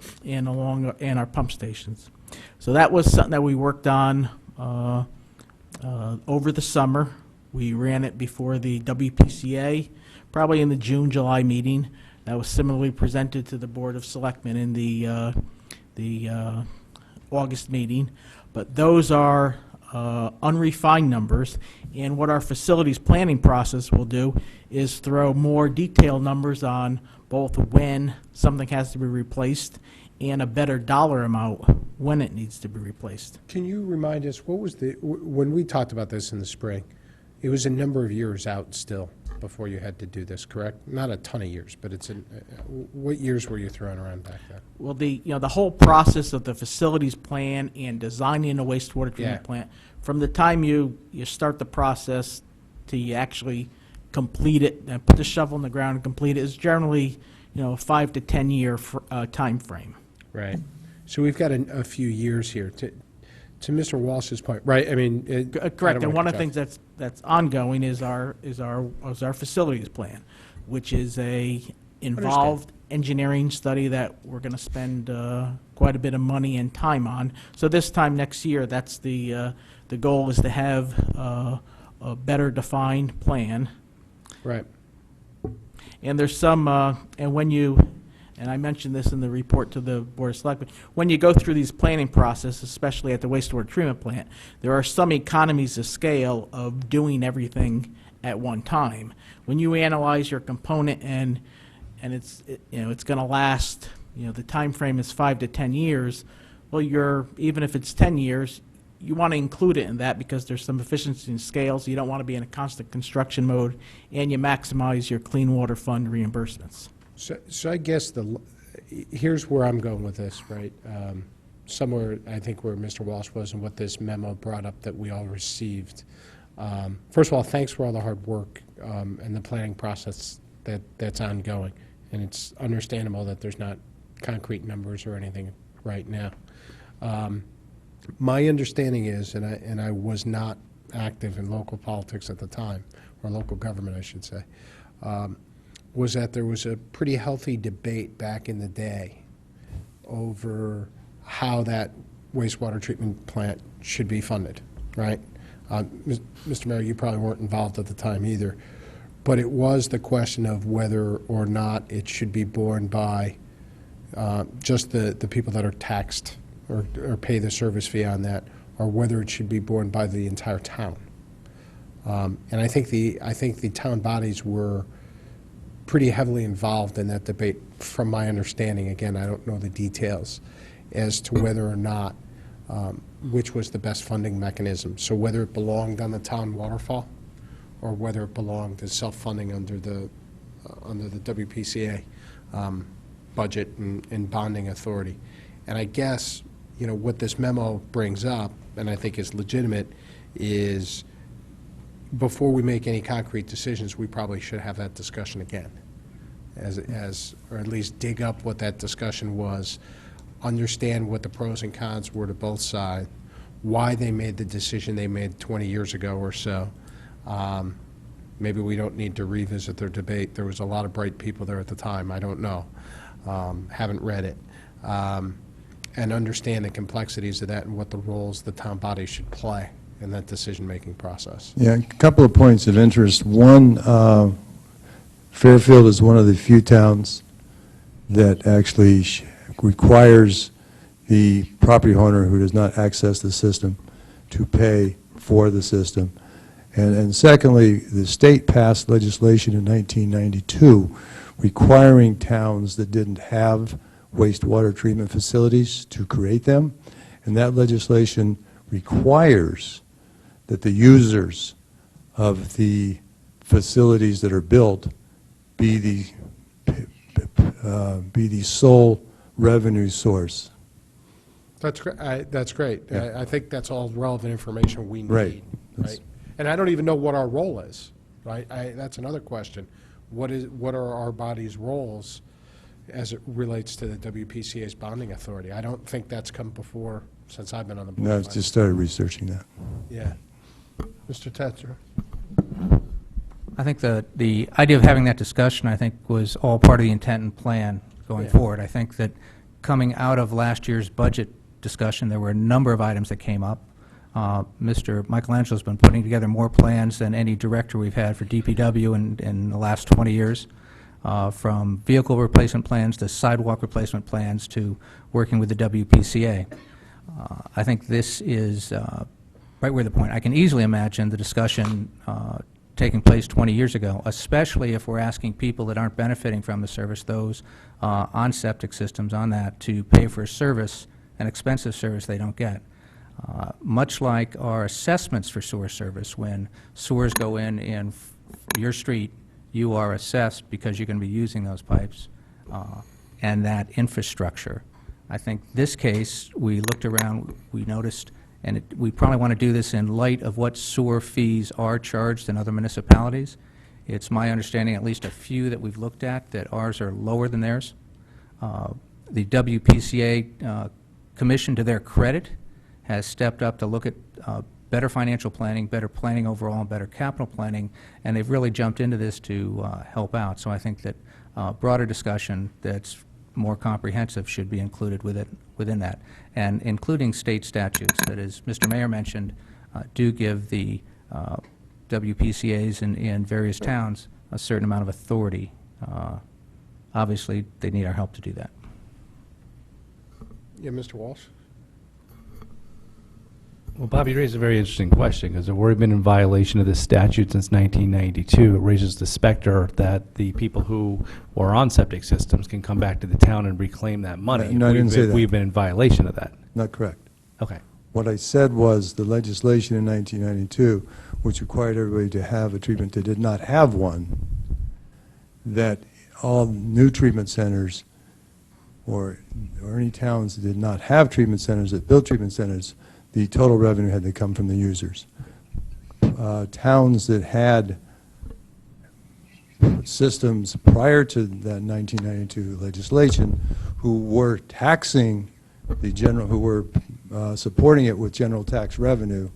pump stations. So that was something that we worked on over the summer. We ran it before the WPCA, probably in the June, July meeting. That was similarly presented to the Board of Selectmen in the August meeting. But those are unrefined numbers, and what our facilities planning process will do is throw more detailed numbers on both when something has to be replaced and a better dollar amount when it needs to be replaced. Can you remind us, what was when we talked about this in the spring, it was a number of years out still before you had to do this, correct? Not a ton of years, but what years were you throwing around back then? Well, the whole process of the facilities plan and designing a wastewater treatment Yeah. plant, from the time you start the process to you actually complete it and put the shovel in the ground and complete it, is generally, 5 to 10 year time frame. Right. So we've got a few years here. To Mr. Walsh's point, right? I mean, Correct, and one of the things that's ongoing is our facilities plan, which is a involved engineering study that we're going to spend quite a bit of money and time on. So this time next year, that's the goal, is to have a better defined plan. Right. And there's some, and I mentioned this in the report to the Board of Selectmen, when you go through these planning processes, especially at the wastewater treatment plant, there are some economies of scale of doing everything at one time. When you analyze your component and it's going to last, the time frame is 5 to 10 years, well, even if it's 10 years, you want to include it in that because there's some efficiency in scales. You don't want to be in a constant construction mode, and you maximize your clean water fund reimbursements. So I guess here's where I'm going with this, right? Somewhere, I think, where Mr. Walsh was and what this memo brought up that we all received. First of all, thanks for all the hard work and the planning process that's ongoing. And it's understandable that there's not concrete numbers or anything right now. My understanding is, and I was not active in local politics at the time, or local government, I should say, was that there was a pretty healthy debate back in the day over how that wastewater treatment plant should be funded, right? Mr. Mayor, you probably weren't involved at the time either, but it was the question of whether or not it should be borne by just the people that are taxed or pay the service fee on that, or whether it should be borne by the entire town. And I think the town bodies were pretty heavily involved in that debate, from my understanding. Again, I don't know the details as to whether or not which was the best funding mechanism. So whether it belonged on the town waterfall or whether it belonged as self-funding under the WPCA budget and bonding authority. And I guess, what this memo brings up, and I think is legitimate, is before we make any concrete decisions, we probably should have that discussion again, or at least dig up what that discussion was, understand what the pros and cons were to both sides, why they made the decision they made 20 years ago or so. Maybe we don't need to revisit their debate. There was a lot of bright people there at the time. I don't know. Haven't read it. And understand the complexities of that and what the roles the town body should play in that decision-making process. Yeah, a couple of points of interest. One, Fairfield is one of the few towns that actually requires the property owner who does not access the system to pay for the system. And secondly, the state passed legislation in 1992 requiring towns that didn't have wastewater treatment facilities to create them. And that legislation requires that the users of the facilities that are built be the sole revenue source. That's great. That's great. Yeah. I think that's all relevant information we need. Right. Right. And I don't even know what our role is. Right. That's another question. What are our body's roles as it relates to the WPCA's bonding authority. I don't think that's come before since I've been on the board. No, of I've just Finance. started researching that. Yeah. Mr. Tetzer? I think the idea of having that discussion, I think, was all part of the intent and plan going Yeah. forward. I think that coming out of last year's budget discussion, there were a number of items that came up. Mr. Michelangelo's been putting together more plans than any director we've had for DPW in the last 20 years, from vehicle replacement plans to sidewalk replacement plans to working with the WPCA. I think this is right where the point. I can easily imagine the discussion taking place 20 years ago, especially if we're asking people that aren't benefiting from the service, those on septic systems, on that, to pay for a service, an expensive service they don't get. Much like our assessments for sewer service, when sewers go in your street, you are assessed because you're going to be using those pipes and that infrastructure. I think this case, we looked around, we noticed, and we probably want to do this in light of what sewer fees are charged in other municipalities. It's my understanding, at least a few that we've looked at, that ours are lower than theirs. The WPCA Commission, to their credit, has stepped up to look at better financial planning, better planning overall, and better capital planning, and they've really jumped into this to help out. So I think that broader discussion that's more comprehensive should be included within that, and including state statutes that, as Mr. Mayor mentioned, do give the WPCAs in various towns a certain amount of authority. Obviously, they need our help to do that. Yeah, Mr. Walsh? Well, Bob, you raised a very interesting question, because if we've been in violation of this statute since 1992, it raises the specter that the people who were on septic systems can come back to the town and reclaim that money. No, I didn't say If that. we've been in violation of that. Not correct. Okay. What I said was the legislation in 1992, which required everybody to have a treatment that did not have one, that all new treatment centers or any towns that did not have treatment centers, that built treatment centers, the total revenue had to come from the users. Towns that had systems prior to that 1992 legislation who were taxing the general, who were supporting it with general tax revenue,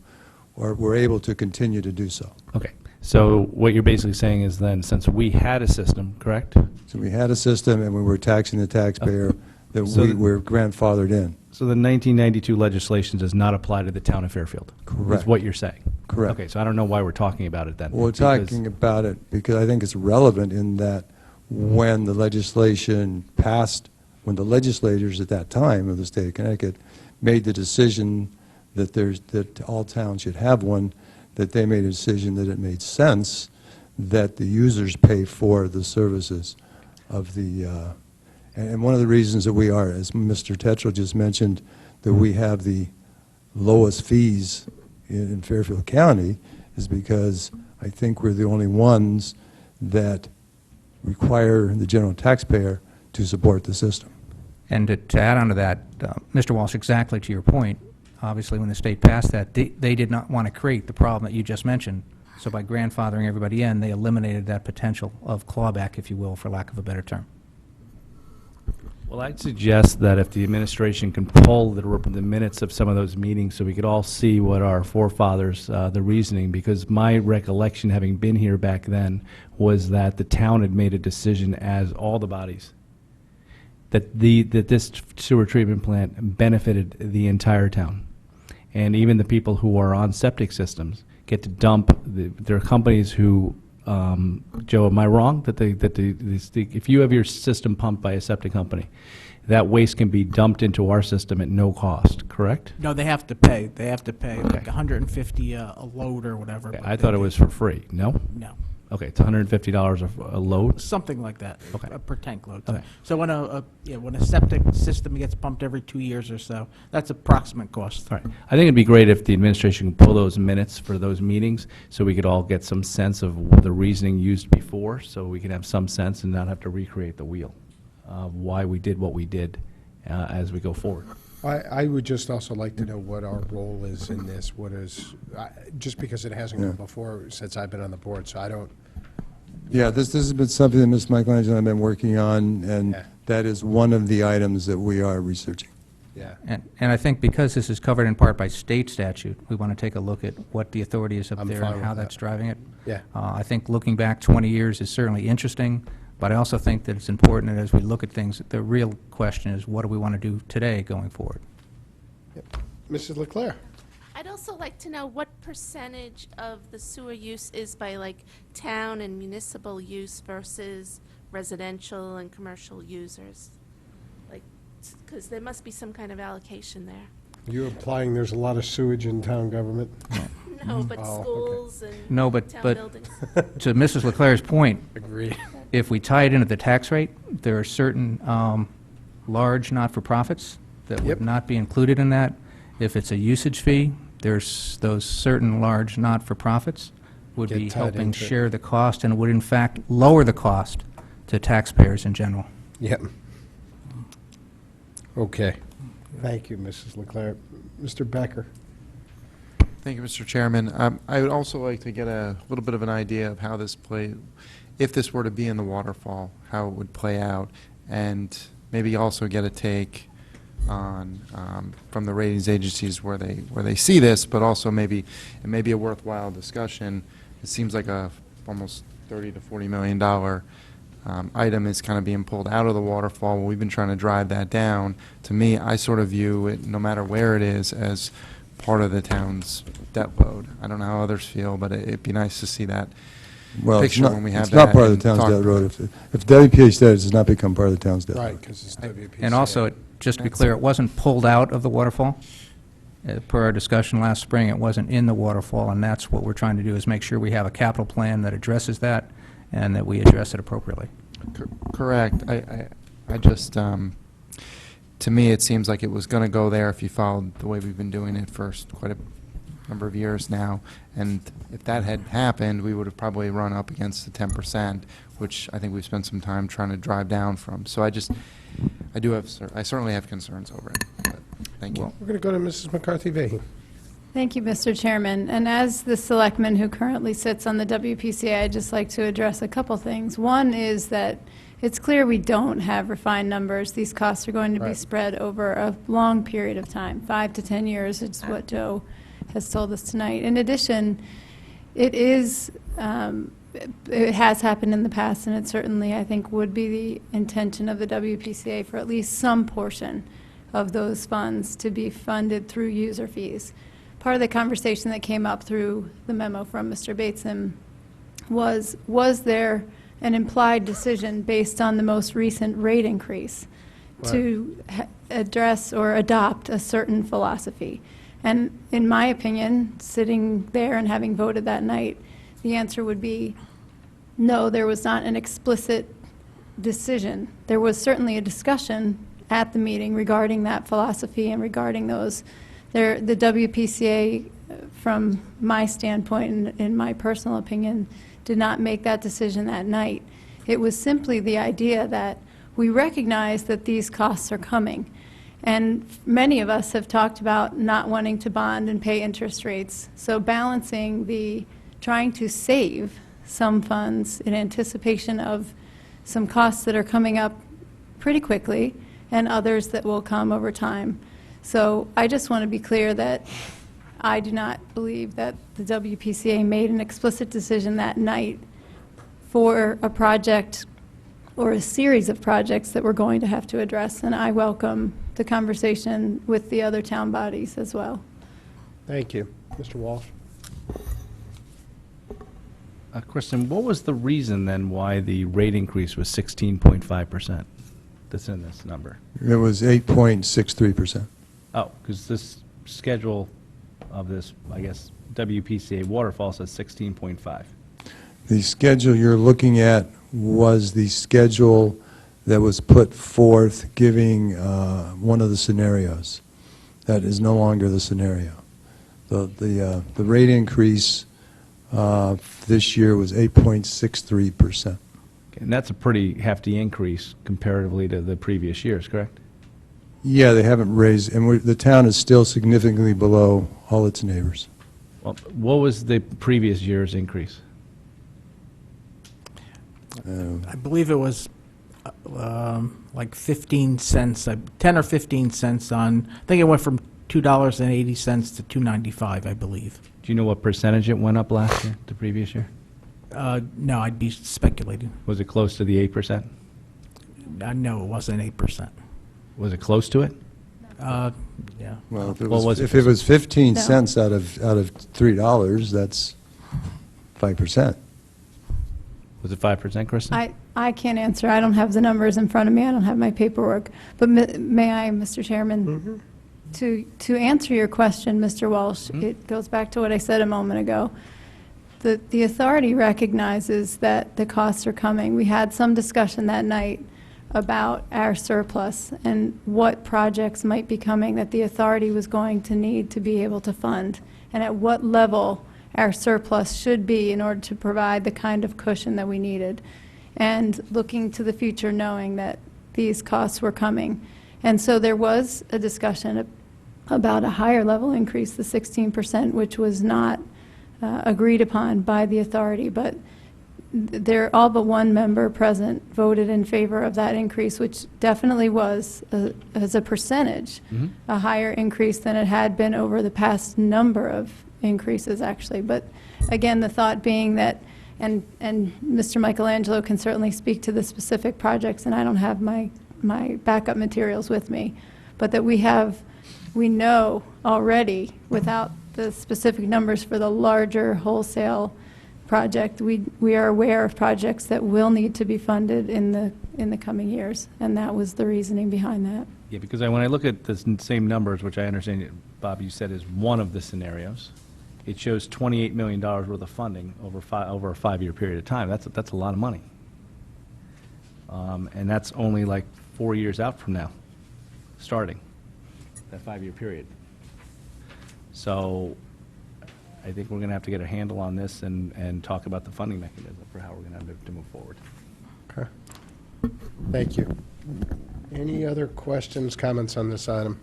or were able to continue to do so. Okay. So what you're basically saying is then, since we had a system, correct? So we had a system and we were taxing the taxpayer, that So we the- were grandfathered in. So the 1992 legislation does not apply to the town of Fairfield? Correct. Is what you're saying? Correct. Okay, so I don't know why we're talking about it then. Well, we're because- talking about it because I think it's relevant in that when the legislation passed, when the legislators at that time of the state of Connecticut made the decision that that all towns should have one, that they made a decision that it made sense that the users pay for the services of the, and one of the reasons that we are, as Mr. Tetral just mentioned, that we have the lowest fees in Fairfield County is because I think we're the only ones that require the general taxpayer to support the system. And to add on to that, Mr. Walsh, exactly to your point, obviously when the state passed that, they did not want to create the problem that you just mentioned. So by grandfathering everybody in, they eliminated that potential of clawback, if you will, for lack of a better term. Well, I'd suggest that if the administration can pull the minutes of some of those meetings so we could all see what our forefathers, the reasoning, because my recollection, having been here back then, was that the town had made a decision, as all the bodies, that this sewer treatment plant benefited the entire town. And even the people who are on septic systems get to dump, there are companies who, Joe, am I wrong? That if you have your system pumped by a septic company, that waste can be dumped into our system at no cost, correct? No, they have to pay. They have to pay like Okay. 150 a load or whatever. Okay, but I they thought it do. was for free, no? No, Okay, it's $150 a load? something like that. Okay. Per tank load. Okay. So when when a septic system gets pumped every 2 years or so, that's approximate cost. All right. I think it'd be great if the administration could pull those minutes for those meetings, so we could all get some sense of the reasoning used before, so we can have some sense and not have to recreate the wheel of why we did what we did as we go forward. I would just also like to know what our role is in this, just because it hasn't gone before since I've been on the board, so I don't, Yeah, this has been something that Ms. Michelangelo and I have been working on, and Yeah. that is one of the items that we are researching. Yeah. And I think because this is covered in part by state statute, we want to take a look at what the authority is up I'm there fine and how with that's that. driving it. Yeah. I think looking back 20 years is certainly interesting, but I also think that it's important that as we look at things, the real question is, what do we want to do today going forward? Mrs. Leclerc? I'd also like to know what percentage of the sewer use is by like town and municipal use versus residential and commercial users? Like, because there must be some kind of allocation there. You're implying there's a lot of sewage in town government? No, but Oh, okay. schools and No, but town but buildings. to Mrs. Leclerc's point, Agreed. if we tie it into the tax rate, there are certain large not-for-profits that Yep. would not be included in that. If it's a usage fee, there's those certain large not-for-profits would Get be tied helping into it. share the cost and would in fact lower the cost to taxpayers in general. Yep. Okay. Thank you, Mrs. Leclerc. Mr. Becker? Thank you, Mr. Chairman. I would also like to get a little bit of an idea of how this play, if this were to be in the waterfall, how it would play out, and maybe also get a take on from the ratings agencies where they see this, but also maybe it may be a worthwhile discussion. It seems like a almost $30 to $40 million item is kind of being pulled out of the waterfall. We've been trying to drive that down. To me, I sort of view it, no matter where it is, as part of the town's debt load. I don't know how others feel, but it'd be nice to see that Well, it's picture not, when we have it's not that part of and the town's talk debt about road. If WPA status does not become part of the town's debt Right, road. because it's WPCA. And also, just to be clear, it wasn't pulled out of the waterfall. Per our discussion last spring, it wasn't in the waterfall, and that's what we're trying to do, is make sure we have a capital plan that addresses that and that we address it appropriately. Correct. I just, to me, it seems like it was going to go there if you followed the way we've been doing it for quite a number of years now. And if that had happened, we would have probably run up against the 10%, which I think we've spent some time trying to drive down from. So I certainly have concerns over it. But thank you. We're going to go to Mrs. McCarthy-Vahey. Thank you, Mr. Chairman. And as the selectman who currently sits on the WPCA, I'd just like to address a couple things. One is that it's clear we don't have refined numbers. These costs are going to be Right. spread over a long period of time, 5 to 10 years, is what Joe has told us tonight. In addition, it has happened in the past, and it certainly, I think, would be the intention of the WPCA for at least some portion of those funds to be funded through user fees. Part of the conversation that came up through the memo from Mr. Bateson was there an implied decision based on the most recent rate increase to address or adopt a certain philosophy? And in my opinion, sitting there and having voted that night, the answer would be no, there was not an explicit decision. There was certainly a discussion at the meeting regarding that philosophy and regarding those. The WPCA, from my standpoint and in my personal opinion, did not make that decision that night. It was simply the idea that we recognize that these costs are coming. And many of us have talked about not wanting to bond and pay interest rates. So balancing trying to save some funds in anticipation of some costs that are coming up pretty quickly and others that will come over time. So I just want to be clear that I do not believe that the WPCA made an explicit decision that night for a project or a series of projects that we're going to have to address, and I welcome the conversation with the other town bodies as well. Thank you. Mr. Walsh? Kristen, what was the reason then why the rate increase was 16.5% that's in this number? It was 8.63%. Oh, because this schedule of this, I guess, WPCA waterfall says 16.5. The schedule you're looking at was the schedule that was put forth giving one of the scenarios. That is no longer the scenario. The rate increase this year was 8.63%. And that's a pretty hefty increase comparatively to the previous years, correct? Yeah, they haven't raised, and the town is still significantly below all its neighbors. Well, what was the previous year's increase? I believe it was like 15 cents, 10 or 15 cents on, I think it went from $2.80 to $2.95, I believe. Do you know what percentage it went up last year, the previous year? No, I'd be speculating. Was it close to the 8%? No, it wasn't 8%. Was it close to it? Yeah. Well, if it What was was, it? if it was 15 No. cents out of $3, that's 5%. Was it 5%, Kristen? I can't answer. I don't have the numbers in front of me. I don't have my paperwork. But may I, Mr. Chairman? To answer your question, Mr. Walsh, it goes back to what I said a moment ago. The authority recognizes that the costs are coming. We had some discussion that night about our surplus and what projects might be coming that the authority was going to need to be able to fund, and at what level our surplus should be in order to provide the kind of cushion that we needed. And looking to the future, knowing that these costs were coming. And so there was a discussion about a higher level increase, the 16%, which was not agreed upon by the authority. But all but one member present voted in favor of that increase, which definitely was, as a percentage, a higher increase than it had been over the past number of increases, actually. But again, the thought being that, and Mr. Michelangelo can certainly speak to the specific projects, and I don't have my backup materials with me, but that we know already, without the specific numbers for the larger wholesale project, we are aware of projects that will need to be funded in the coming years, and that was the reasoning behind that. Yeah, because when I look at the same numbers, which I understand, Bob, you said is one of the scenarios, it shows $28 million worth of funding over a 5-year period of time. That's a lot of money. And that's only like 4 years out from now, starting that 5-year period. So I think we're going to have to get a handle on this and talk about the funding mechanism for how we're going to have to move forward. Okay. Thank you. Any other questions, comments on this item?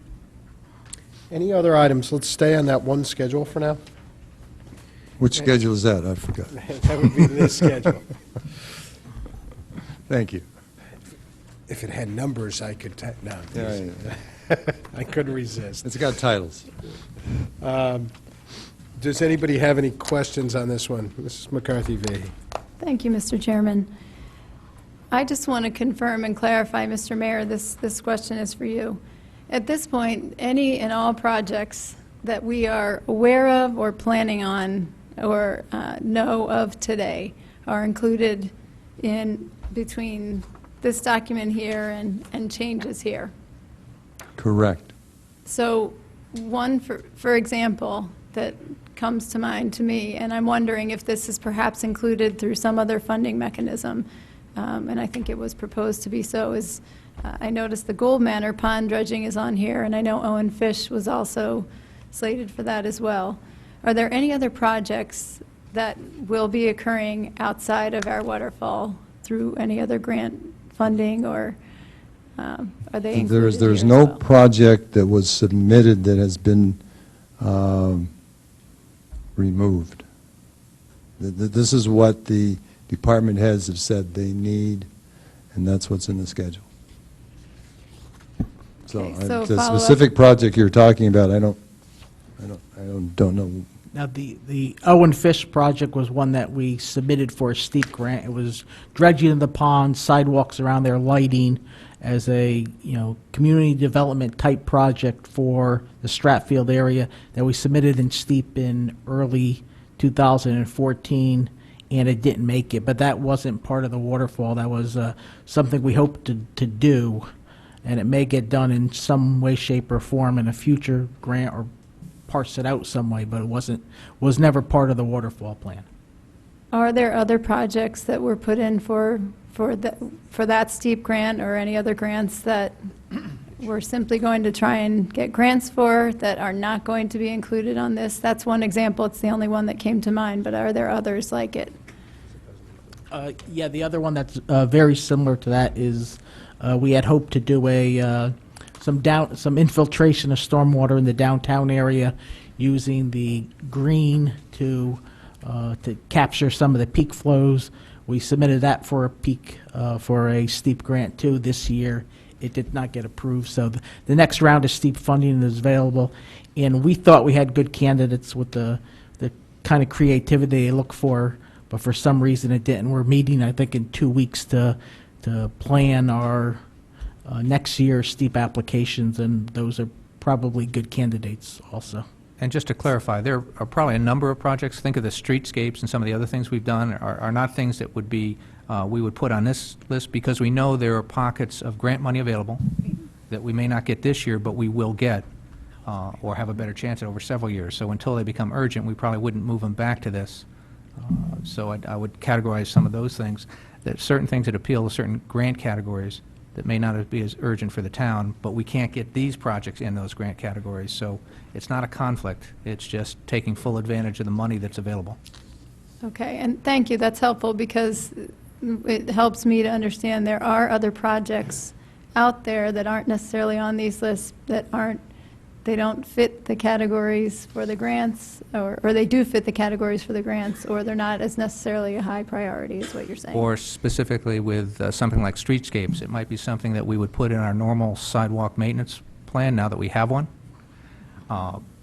Any other items? Let's stay on that one schedule for now. Which schedule is that? I forgot. That would be this schedule. Thank you. If it had numbers, I could, no. Yeah, I couldn't resist. It's got titles. Does anybody have any questions on this one? Mrs. McCarthy-Vahey. Thank you, Mr. Chairman. I just want to confirm and clarify, Mr. Mayor, this question is for you. At this point, any and all projects that we are aware of or planning on or know of today are included in between this document here and changes here. Correct. So one, for example, that comes to mind to me, and I'm wondering if this is perhaps included through some other funding mechanism, and I think it was proposed to be so, is I noticed the Gold Manor pond dredging is on here, and I know Owen Fish was also slated for that as well. Are there any other projects that will be occurring outside of our waterfall through any other grant funding, or are they included There's here no as well? project that was submitted that has been removed. This is what the department heads have said they need, and that's what's in the schedule. So Okay, so the follow-up- specific project you're talking about, I don't know. Now, the Owen Fish project was one that we submitted for a steep grant. It was dredging of the pond, sidewalks around there, lighting, as a, community development type project for the Stratfield area that we submitted in steep in early 2014, and it didn't make it. But that wasn't part of the waterfall. That was something we hoped to do, and it may get done in some way, shape, or form in a future grant or parse it out some way, but it was never part of the waterfall plan. Are there other projects that were put in for that steep grant or any other grants that we're simply going to try and get grants for that are not going to be included on this? That's one example. It's the only one that came to mind, but are there others like it? Yeah, the other one that's very similar to that is we had hoped to do some infiltration of stormwater in the downtown area using the green to capture some of the peak flows. We submitted that for a peak, for a STEEP grant too this year. It did not get approved, so the next round of STEEP funding is available. And we thought we had good candidates with the kind of creativity they look for, but for some reason it didn't. We're meeting, I think, in 2 weeks to plan our next year's STEEP applications, and those are probably good candidates also. And just to clarify, there are probably a number of projects, think of the streetscapes and some of the other things we've done, are not things that would be, we would put on this list, because we know there are pockets of grant money available that we may not get this year, but we will get, or have a better chance at over several years. So until they become urgent, we probably wouldn't move them back to this. So I would categorize some of those things, that certain things that appeal to certain grant categories that may not be as urgent for the town, but we can't get these projects in those grant categories. So it's not a conflict, it's just taking full advantage of the money that's available. Okay, and thank you, that's helpful, because it helps me to understand there are other projects out there that aren't necessarily on these lists, that aren't, they don't fit the categories for the grants, or they do fit the categories for the grants, or they're not as necessarily a high priority, is what you're saying. Or specifically with something like streetscapes, it might be something that we would put in our normal sidewalk maintenance plan now that we have one.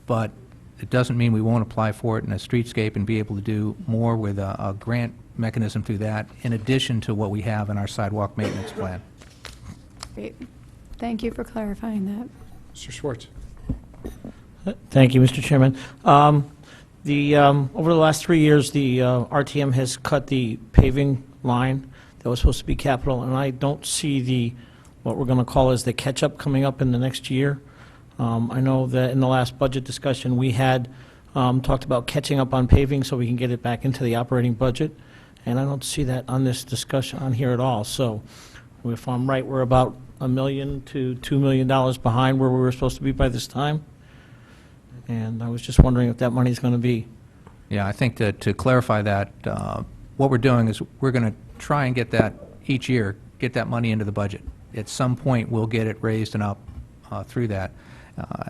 But it doesn't mean we won't apply for it in a streetscape and be able to do more with a grant mechanism through that, in addition to what we have in our sidewalk maintenance plan. Great. Thank you for clarifying that. Mr. Schwartz. Thank you, Mr. Chairman. Over the last 3 years, the RTM has cut the paving line that was supposed to be capital, and I don't see what we're going to call as the catch-up coming up in the next year. I know that in the last budget discussion, we had talked about catching up on paving so we can get it back into the operating budget, and I don't see that on this discussion on here at all. So if I'm right, we're about $1 million to $2 million behind where we were supposed to be by this time. And I was just wondering if that money's going to be. Yeah, I think that to clarify that, what we're doing is we're going to try and get that each year, get that money into the budget. At some point, we'll get it raised and up through that.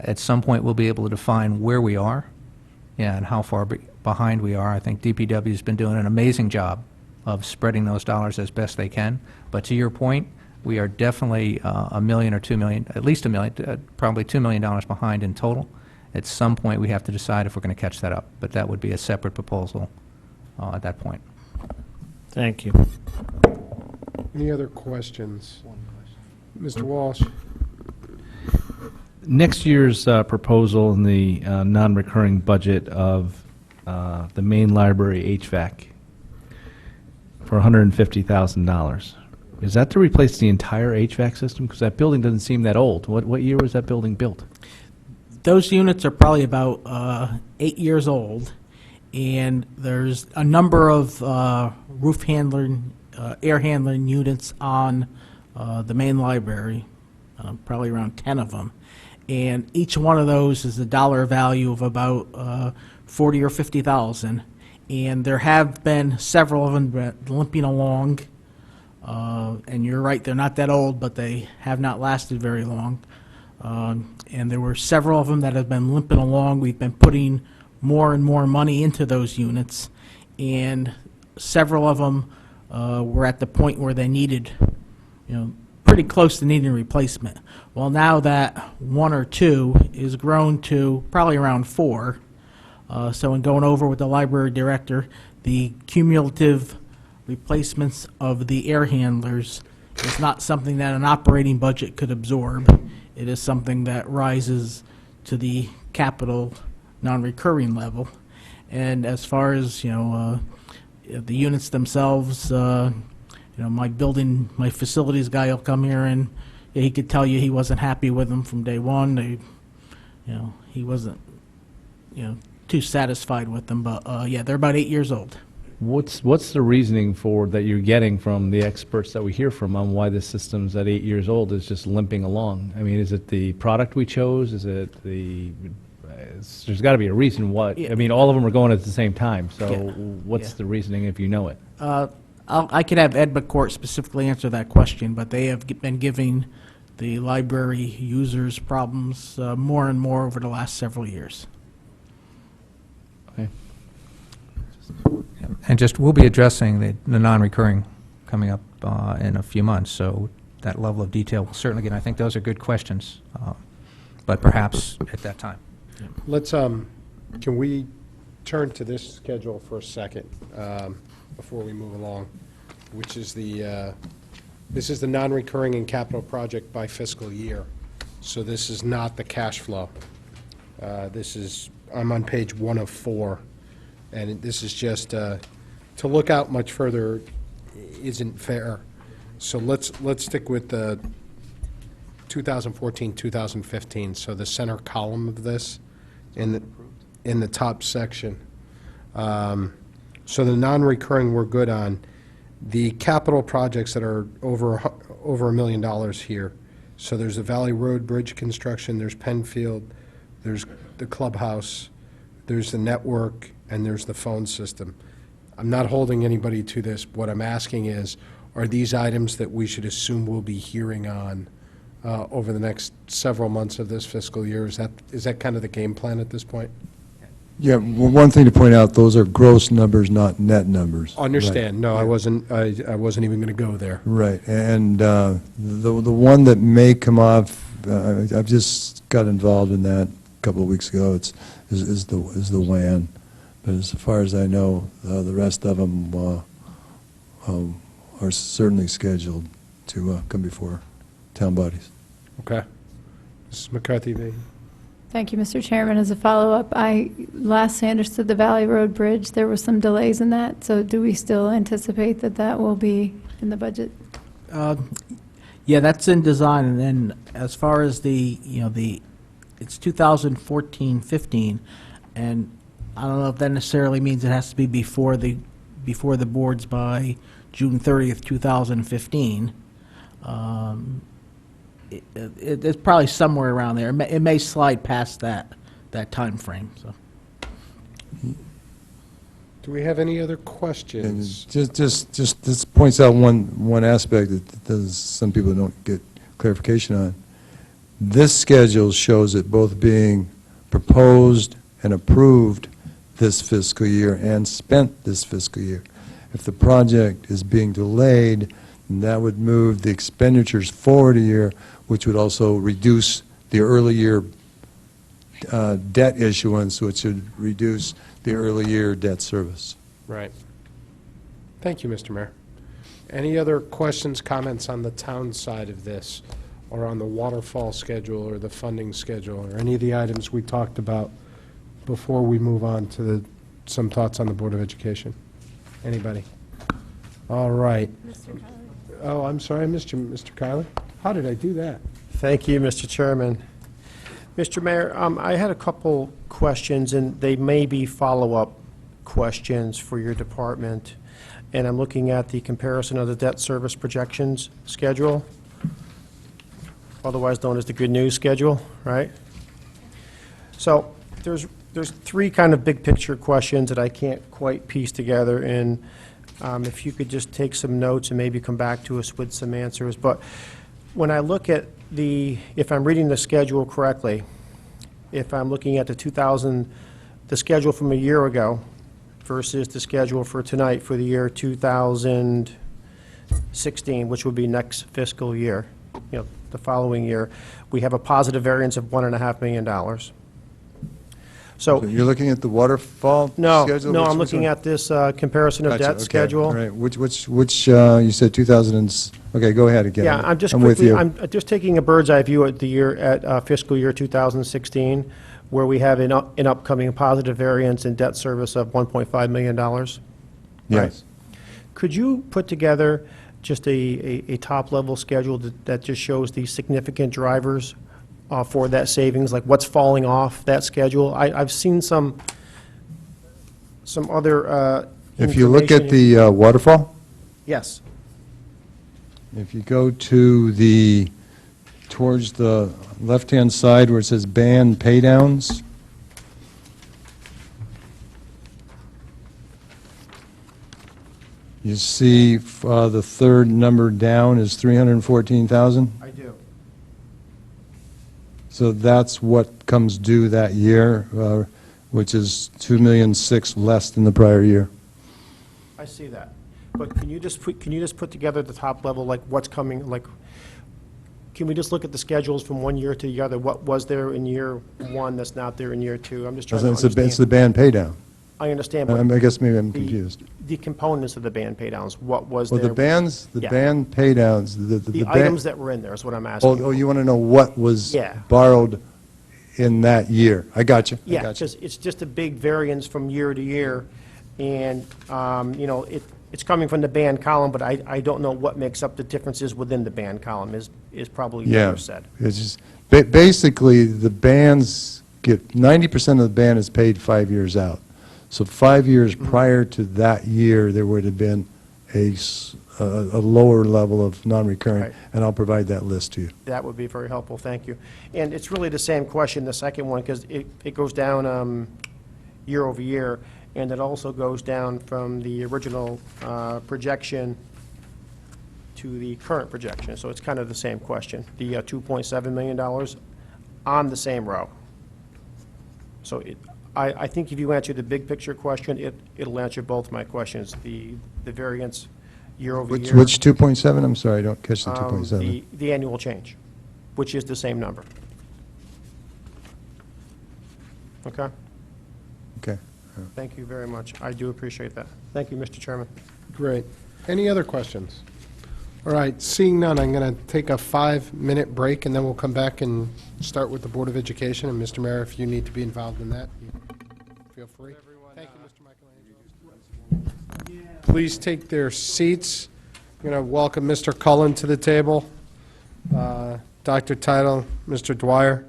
At some point, we'll be able to define where we are and how far behind we are. I think DPW has been doing an amazing job of spreading those dollars as best they can. But to your point, we are definitely $1 million or $2 million, at least $1 million, probably $2 million behind in total. At some point, we have to decide if we're going to catch that up, but that would be a separate proposal at that point. Thank you. Any other questions? Mr. Walsh? Next year's proposal in the non-recurring budget of the main library HVAC for $150,000. Is that to replace the entire HVAC system? Because that building doesn't seem that old. What year was that building built? Those units are probably about 8 years old, and there's a number of roof handling, air handling units on the main library, probably around 10 of them. And each one of those is a dollar value of about 40 or 50,000. And there have been several of them limping along. And you're right, they're not that old, but they have not lasted very long. And there were several of them that have been limping along. We've been putting more and more money into those units, and several of them were at the point where they needed, pretty close to needing replacement. Well, now that one or two is grown to probably around 4. So in going over with the library director, the cumulative replacements of the air handlers is not something that an operating budget could absorb. It is something that rises to the capital non-recurring level. And as far as, the units themselves, my facilities guy will come here and he could tell you he wasn't happy with them from day one. He wasn't, too satisfied with them. But, they're about 8 years old. What's the reasoning for that you're getting from the experts that we hear from on why the system's at 8 years old is just limping along? I mean, is it the product we chose? Is it there's got to be a reason what. Yeah. I mean, all of them are going at the same time. So Yeah. what's the reasoning if you know it? I could have Ed McCourt specifically answer that question, but they have been giving the library users problems more and more over the last several years. Okay. And just, we'll be addressing the non-recurring coming up in a few months, so that level of detail will certainly get, I think those are good questions, but perhaps at that time. Let's, can we turn to this schedule for a second before we move along, which is this is the non-recurring and capital project by fiscal year. So this is not the cash flow. I'm on page 1 of 4, and this is just, to look out much further isn't fair. So let's stick with the 2014, 2015, so the center column of this in the top section. So the non-recurring we're good on. The capital projects that are over $1 million here. So there's the Valley Road Bridge construction, there's Penfield, there's the clubhouse, there's the network, and there's the phone system. I'm not holding anybody to this. What I'm asking is, are these items that we should assume we'll be hearing on over the next several months of this fiscal year? Is that kind of the game plan at this point? Yeah, well, one thing to point out, those are gross numbers, not net numbers. Understand. No, I wasn't even going to go there. Right, and the one that may come off, I've just got involved in that a couple of weeks ago, is the WAN. But as far as I know, the rest of them are certainly scheduled to come before town bodies. Okay. Mrs. McCarthy. Thank you, Mr. Chairman. As a follow-up, last I understood the Valley Road Bridge, there were some delays in that, so do we still anticipate that that will be in the budget? Yeah, that's in design, and then as far as it's 2014-15, and I don't know if that necessarily means it has to be before the boards by June 30th, 2015. It's probably somewhere around there. It may slide past that time frame. So, Do we have any other And questions? just this points out one aspect that some people don't get clarification on. This schedule shows it both being proposed and approved this fiscal year and spent this fiscal year. If the project is being delayed, that would move the expenditures forward a year, which would also reduce the early year debt issuance, which would reduce the early year debt service. Right. Thank you, Mr. Mayor. Any other questions, comments on the town side of this, or on the waterfall schedule, or the funding schedule, or any of the items we talked about before we move on to some thoughts on the Board of Education? Anybody? All right. Oh, I'm sorry, Mr. Kyler. How did I do that? Thank you, Mr. Chairman. Mr. Mayor, I had a couple questions, and they may be follow-up questions for your department. And I'm looking at the comparison of the debt service projections schedule, otherwise known as the good news schedule, right? So there's three kind of big picture questions that I can't quite piece together, and if you could just take some notes and maybe come back to us with some answers. But when I look at if I'm reading the schedule correctly, if I'm looking at the schedule from a year ago versus the schedule for tonight for the year 2016, which would be next fiscal year, the following year, we have a positive variance of $1.5 million. So you're looking at the waterfall schedule? No, Which I'm looking at this comparison of Gotcha, debt okay. schedule. All right, which you said 2000, okay, go ahead again. Yeah, I'm with you. I'm just taking a bird's eye view at the year, at fiscal year 2016, where we have an upcoming positive variance in debt service of $1.5 million. Yes. Could you put together just a top-level schedule that just shows the significant drivers for that savings, like what's falling off that schedule? I've seen some other If you look at information- the waterfall, Yes. if you go towards the left-hand side where it says band paydowns, you see the third number down is 314,000. I do. So that's what comes due that year, which is $2.6 million less than the prior year. see that. But can you just put together the top level, like what's coming, like, can we just look at the schedules from one year to the other? What was there in year one that's not there in year two? I'm just trying to It's the understand. band pay down. I understand, but I guess maybe I'm the- confused. the components of the band pay downs, what was Well, there? the Yeah. band pay downs, the The band. items that were in there is what I'm asking. Oh, you want to know what was Yeah. borrowed in that year? I got you. I Yeah, got you. because it's just a big variance from year to year, and, you know, it's coming from the band column, but I don't know what makes up the differences within the band column, is probably Yeah. better said. It's just, basically, the bands get, 90% of the band is paid 5 years out. So 5 years prior to that year, there would have been a lower level of non-recurring, Right. and I'll provide that list to you. That would be very helpful, thank you. And it's really the same question, the second one, because it goes down year over year, and it also goes down from the original projection to the current projection, so it's kind of the same question. The $2.7 million on the same row. So I think if you answer the big picture question, it'll answer both my questions, the variance year over year. Which 2.7? I'm sorry, I don't catch the 2.7. The annual change, which is the same number. Okay? Okay. Thank you very much. I do appreciate that. Thank you, Mr. Chairman. Great. Any other questions? All right, seeing none, I'm going to take a 5-minute break, and then we'll come back and start with the Board of Education. And Mr. Mayor, if you need to be involved in that, feel free. Thank you, Mr. Michelangelo. Please take their seats. I'm going to welcome Mr. Cullen to the table, Dr. Title, Mr. Dwyer,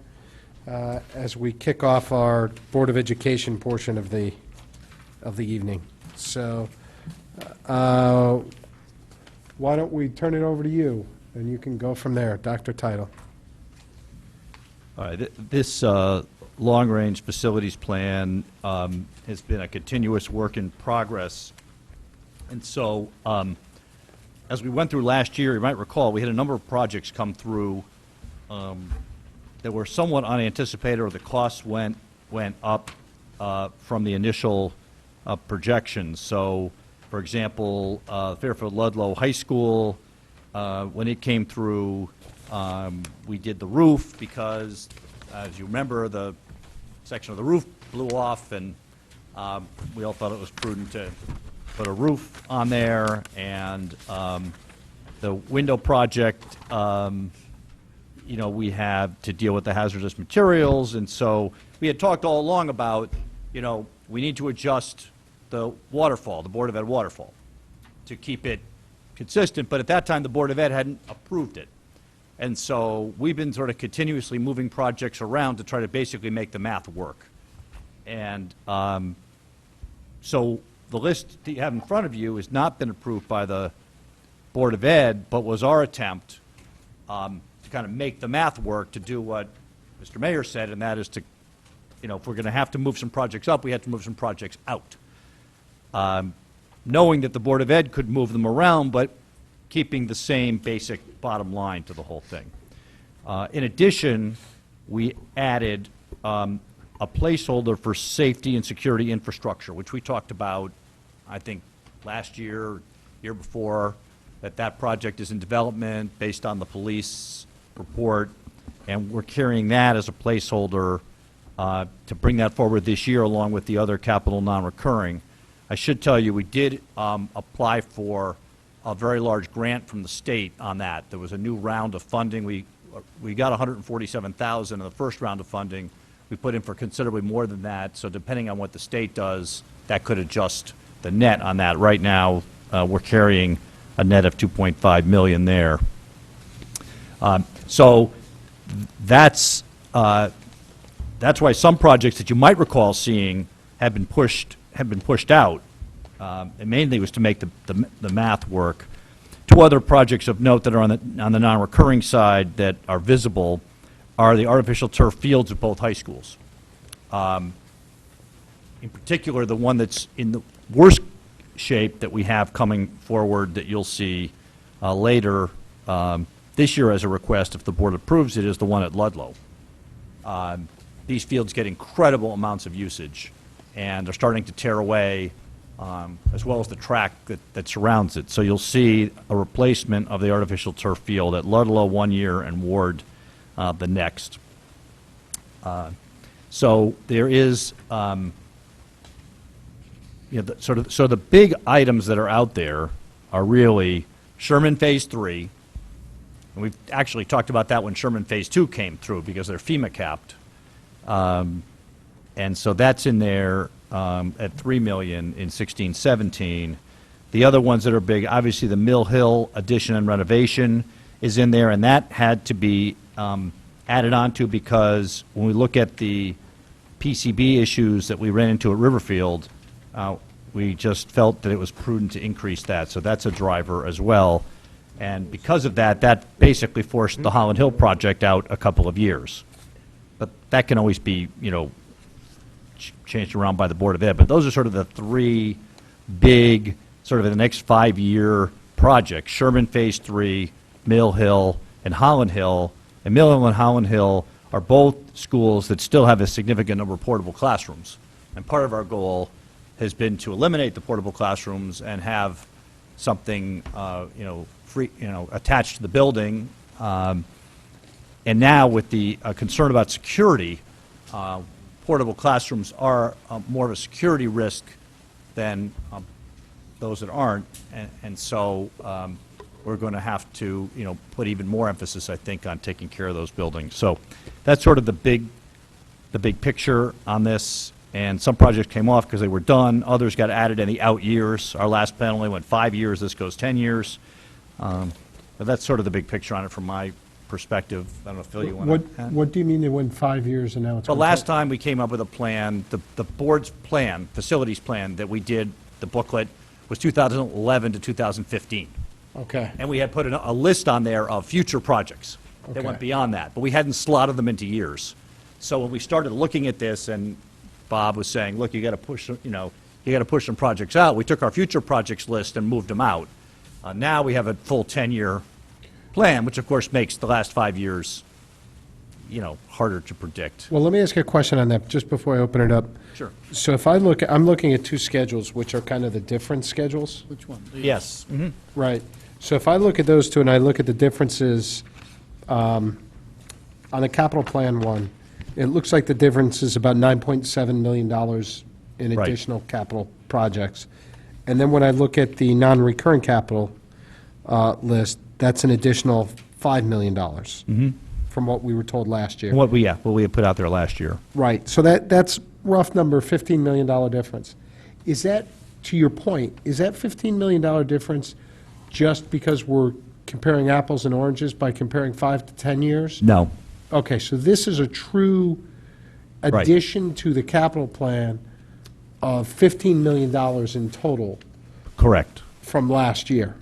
as we kick off our Board of Education portion of the evening. So, why don't we turn it over to you, and you can go from there, Dr. Title. All right, this long-range facilities plan has been a continuous work in progress. And so, as we went through last year, you might recall, we had a number of projects come through that were somewhat unanticipated, or the costs went up from the initial projections. So, for example, Fairfield Ludlow High School, when it came through, we did the roof because, as you remember, the section of the roof blew off, and we all thought it was prudent to put a roof on there. And the window project, you know, we have to deal with the hazardous materials, and so we had talked all along about, you know, we need to adjust the waterfall, the Board of Ed waterfall, to keep it consistent, but at that time, the Board of Ed hadn't approved it. And so we've been sort of continuously moving projects around to try to basically make the math work. And so the list that you have in front of you has not been approved by the Board of Ed, but was our attempt to kind of make the math work, to do what Mr. Mayor said, and that is to, you know, if we're going to have to move some projects up, we have to move some projects out. Knowing that the Board of Ed could move them around, but keeping the same basic bottom line to the whole thing. In addition, we added a placeholder for safety and security infrastructure, which we talked about, I think, last year, year before, that project is in development based on the police report, and we're carrying that as a placeholder to bring that forward this year, along with the other capital non-recurring. I should tell you, we did apply for a very large grant from the state on that. There was a new round of funding. We got $147,000 in the first round of funding. We put in for considerably more than that, so depending on what the state does, that could adjust the net on that. Right now, we're carrying a net of $2.5 million there. So that's why some projects that you might recall seeing have been pushed out. And mainly was to make the math work. Two other projects of note that are on the non-recurring side that are visible are the artificial turf fields at both high schools. In particular, the one that's in the worst shape that we have coming forward that you'll see later this year as a request, if the board approves it, is the one at Ludlow. These fields get incredible amounts of usage, and they're starting to tear away as well as the track that surrounds it. So you'll see a replacement of the artificial turf field at Ludlow one year and Ward the next. So there is, so the big items that are out there are really Sherman Phase 3, and we've actually talked about that when Sherman Phase 2 came through because they're FEMA capped. And so that's in there at $3 million in 16-17. The other ones that are big, obviously the Mill Hill addition and renovation is in there, and that had to be added on to because when we look at the PCB issues that we ran into at Riverfield, we just felt that it was prudent to increase that. So that's a driver as well. And because of that, that basically forced the Holland Hill project out a couple of years. But that can always be, changed around by the Board of Ed. But those are sort of the three big, sort of the next 5-year projects: Sherman Phase 3, Mill Hill, and Holland Hill. And Mill Hill and Holland Hill are both schools that still have a significant number of portable classrooms. And part of our goal has been to eliminate the portable classrooms and have something, free, attached to the building. And now with the concern about security, portable classrooms are more of a security risk than those that aren't. And so we're going to have to, put even more emphasis, I think, on taking care of those buildings. So that's sort of the big picture on this. And some projects came off because they were done. Others got added in the out years. Our last plan only went 5 years. This goes 10 years. But that's sort of the big picture on it from my perspective. I don't know, Phil, you want to add? What do you mean they went 5 years and now it's? The last time we came up with a plan, the board's plan, facilities plan that we did, the booklet, was 2011 to 2015. Okay. And we had put a list on there of future projects that went Okay. beyond that, but we hadn't slotted them into years. So when we started looking at this, and Bob was saying, look, you got to push, you got to push some projects out, we took our future projects list and moved them out. Now we have a full 10-year plan, which of course makes the last 5 years, harder to predict. Well, let me ask you a question on that, just before I open it up. Sure. So if I'm looking at two schedules, which are kind of the different schedules. Which one? Yes. Right. So if I look at those two and I look at the differences, on the capital plan one, it looks like the difference is about $9.7 million in Right. additional capital projects. And then when I look at the non-recurring capital list, that's an additional $5 million from what we were told last year. What we had put out there last year. Right, so that's rough number, $15 million difference. Is that, to your point, is that $15 million difference just because we're comparing apples and oranges by comparing 5 to 10 years? No. Okay, so this is a true Right. addition to the capital plan of $15 million in total Correct. from last year.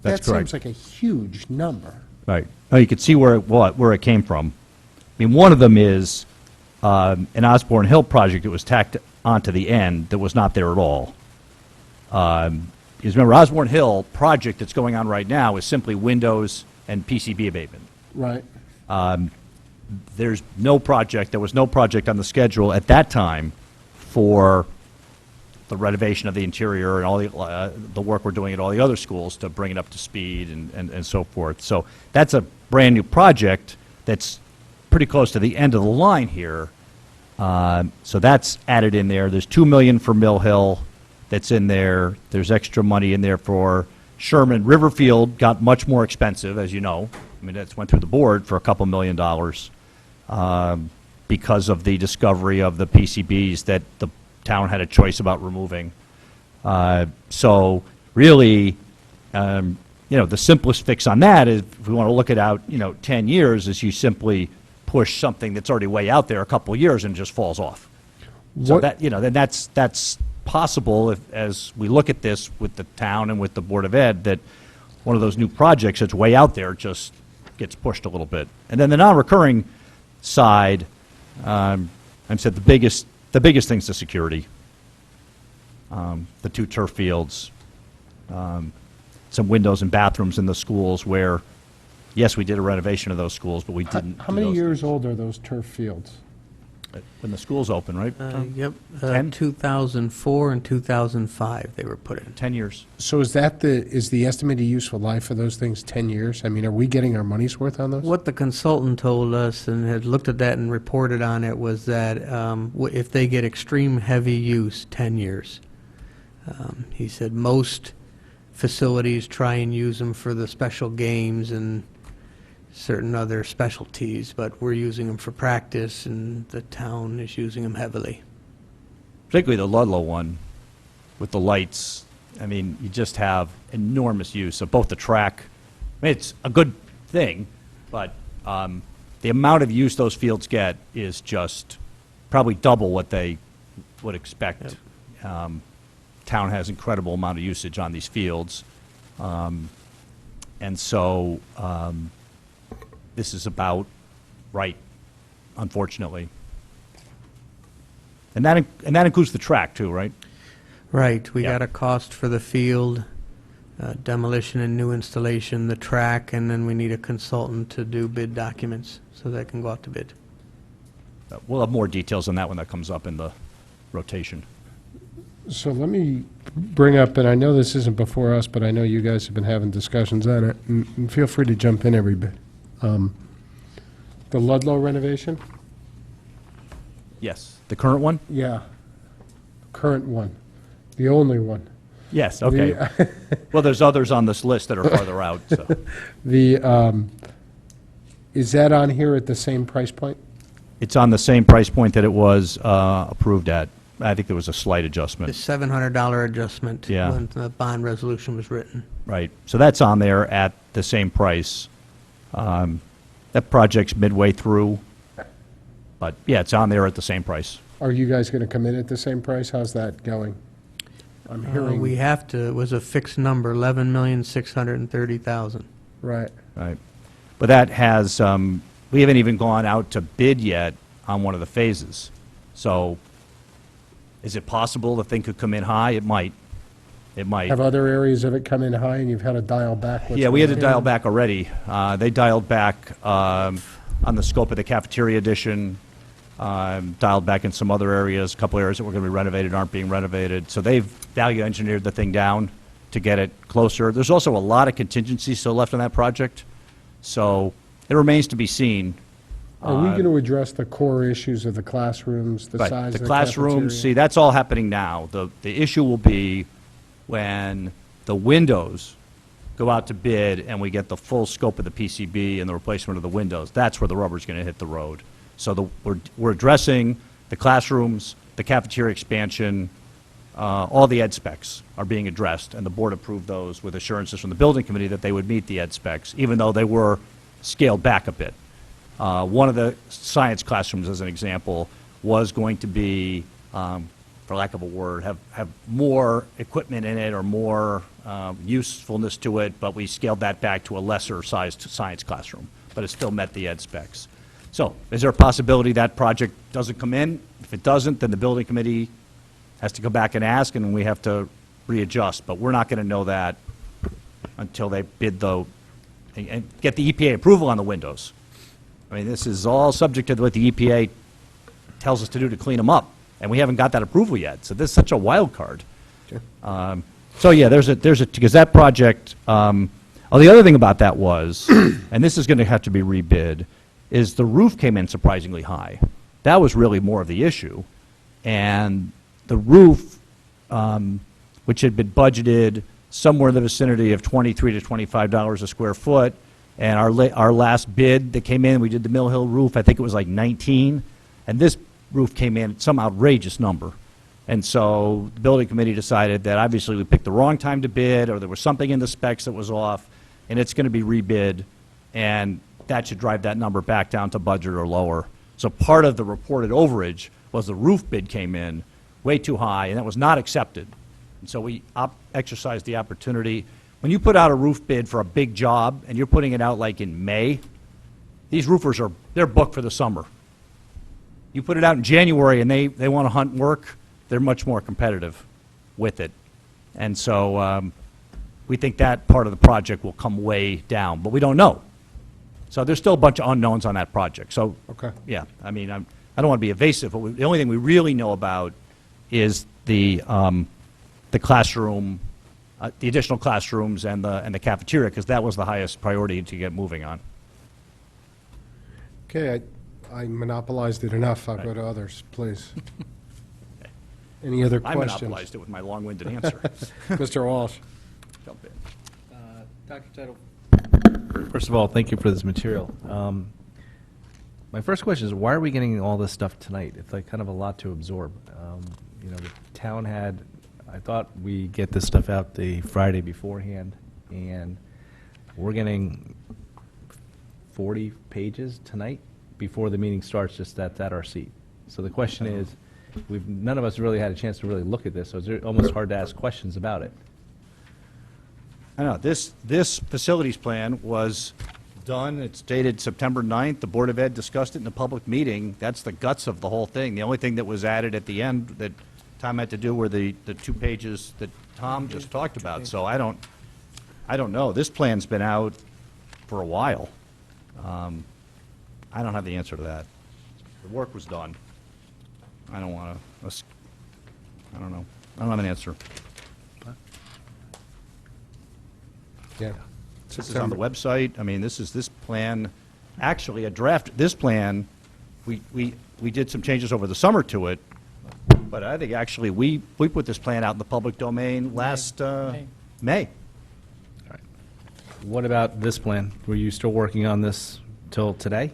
That's That correct. seems like a huge number. Right. Oh, you could see where it came from. I mean, one of them is an Osborne Hill project that was tacked onto the end that was not there at all. Because remember, Osborne Hill project that's going on right now is simply windows and PCB abatement. Right. There was no project on the schedule at that time for the renovation of the interior and all the work we're doing at all the other schools to bring it up to speed and so forth. So that's a brand-new project that's pretty close to the end of the line here. So that's added in there. There's $2 million for Mill Hill that's in there. There's extra money in there for Sherman. Riverfield got much more expensive, as you know. I mean, that's went through the board for a couple $1 million because of the discovery of the PCBs that the town had a choice about removing. So really, the simplest fix on that is, if we want to look at out, 10 years, is you simply push something that's already way out there a couple of years and it just falls off. So What- that, then that's possible if, as we look at this with the town and with the Board of Ed, that one of those new projects that's way out there just gets pushed a little bit. And then the non-recurring side, I said the biggest thing's the security. The 2 turf fields, some windows and bathrooms in the schools where, yes, we did a renovation of those schools, but we didn't. How do many those years old are those turf fields? when the schools open, right? Tom? Yep. 10? 2004 and 2005, they were put in. 10 years. So is the estimated useful life of those things 10 years? I mean, are we getting our money's worth on those? What the consultant told us and had looked at that and reported on it was that if they get extreme heavy use, 10 years. He said most facilities try and use them for the special games and certain other specialties, but we're using them for practice, and the town is using them heavily. Particularly the Ludlow one with the lights. I mean, you just have enormous use of both the track. I mean, it's a good thing, but the amount of use those fields get is just probably double what they would expect. Town has incredible amount of usage on these fields. And so this is about right, unfortunately. And that includes the track too, right? Right, we Yep. got a cost for the field, demolition and new installation, the track, and then we need a consultant to do bid documents so that can go out to bid. We'll have more details on that when that comes up in the rotation. So let me bring up, and I know this isn't before us, but I know you guys have been having discussions on it, and feel free to jump in every bit. The Ludlow renovation? Yes. The current one? Yeah. Current one. The only one. Yes, okay. Well, there's others on this list that are farther out, so. Is that on here at the same price point? It's on the same price point that it was approved at. I think there was a slight The adjustment. $700 adjustment Yeah. when the bond resolution was written. Right. So that's on there at the same price. That project's midway through, but yeah, it's on there at the same price. Are you guys going to come in at the same price? How's that going? I'm hearing. We have to, it was a fixed number, $11,630,000. Right. Right. But that has, we haven't even gone out to bid yet on one of the phases. So is it possible the thing could come in high? It might. It might. Have other areas of it come in high and you've had to dial back? what's Yeah, we had to going on? dial back already. They dialed back on the scope of the cafeteria addition, dialed back in some other areas, a couple areas that were going to be renovated aren't being renovated. So they've value engineered the thing down to get it closer. There's also a lot of contingency still left on that project, so it remains to be seen. Are we going to address the core issues of the classrooms, the Right, size the of the classrooms, cafeteria? see, that's all happening now. The issue will be when the windows go out to bid and we get the full scope of the PCB and the replacement of the windows. That's where the rubber's going to hit the road. So we're addressing the classrooms, the cafeteria expansion, all the ed specs are being addressed, and the board approved those with assurances from the building committee that they would meet the ed specs, even though they were scaled back a bit. One of the science classrooms, as an example, was going to be, for lack of a word, have more equipment in it or more usefulness to it, but we scaled that back to a lesser-sized science classroom, but it still met the ed specs. So is there a possibility that project doesn't come in? If it doesn't, then the building committee has to go back and ask, and we have to readjust. But we're not going to know that until they bid and get the EPA approval on the windows. I mean, this is all subject to what the EPA tells us to do to clean them up, and we haven't got that approval yet. So this is such a wild card. So yeah, because that project. The other thing about that was, and this is going to have to be rebid, is the roof came in surprisingly high. That was really more of the issue, and the roof, which had been budgeted somewhere in the vicinity of $23 to $25 a square foot. And our last bid that came in, we did the Mill Hill roof, I think it was like 19. And this roof came in at some outrageous number. And so the building committee decided that obviously we picked the wrong time to bid, or there was something in the specs that was off, and it's going to be rebid. And that should drive that number back down to budget or lower. So part of the reported overage was the roof bid came in way too high, and that was not accepted. And so we exercised the opportunity. When you put out a roof bid for a big job, and you're putting it out like in May, these roofers they're booked for the summer. You put it out in January, and they want to hunt work, they're much more competitive with it. And so we think that part of the project will come way down, but we don't know. So there's still a bunch of unknowns on that project. So, Okay. yeah, I mean, I don't want to be evasive, but the only thing we really know about is the classroom, the additional classrooms and the cafeteria, because that was the highest priority to get moving on. Okay, I monopolized it enough. I'll go to others, please. Any other I questions? monopolized it with my long-winded answer. Mr. Walsh? Jump in. Dr. Title. First of all, thank you for this material. My first question is, why are we getting all this stuff tonight? It's like kind of a lot to absorb. You know, the town had, I thought we get this stuff out the Friday beforehand, and we're getting 40 pages tonight before the meeting starts, just that's at our seat. So the question is, none of us really had a chance to really look at this, so it's almost hard to ask questions about it. I know, this facilities plan was done, it's dated September 9th, the Board of Ed discussed it in a public meeting, that's the guts of the whole thing. The only thing that was added at the end that Tom had to do were the 2 pages that Tom just talked about, so I don't know. This plan's been out for a while. I don't have the answer to that. The work was done. I don't want to, I don't know. I don't have an answer. Yeah. This is on the website. I mean, this plan, actually, a draft, this plan, we did some changes over the summer to it, but I think actually we put this plan out in the public domain last May. What about this plan? Were you still working on this till today?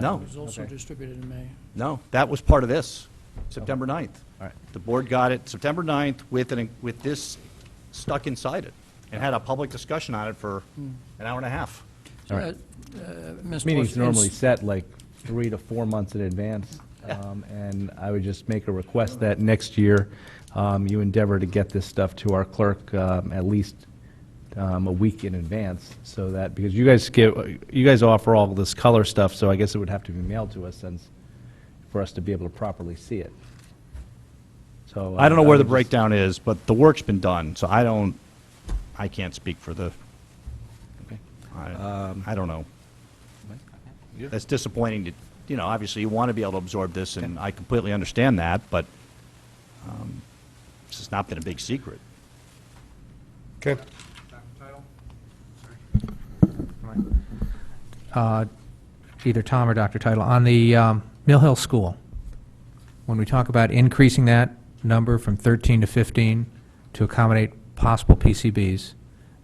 No, It was also distributed in May. no, that was part of this, September 9th. All right. The board got it September 9th with this stuck inside it, and had a public discussion on it for an hour and a half. All right. Ms. Meetings Walsh, normally set like 3 to 4 months in advance, and I would just make a request that next year you endeavor to get this stuff to our clerk at least a week in advance, so that, because you guys offer all this color stuff, so I guess it would have to be mailed to us since, for us to be able to properly see it. So I don't know where the would just- breakdown is, but the work's been done, so I can't speak for the, I don't know. That's disappointing to, you know, obviously you want to be able to absorb this, and I completely understand that, but this has not been a big secret. Okay. Either Tom or Dr. Title, on the Mill Hill School, when we talk about increasing that number from 13 to 15 to accommodate possible PCBs,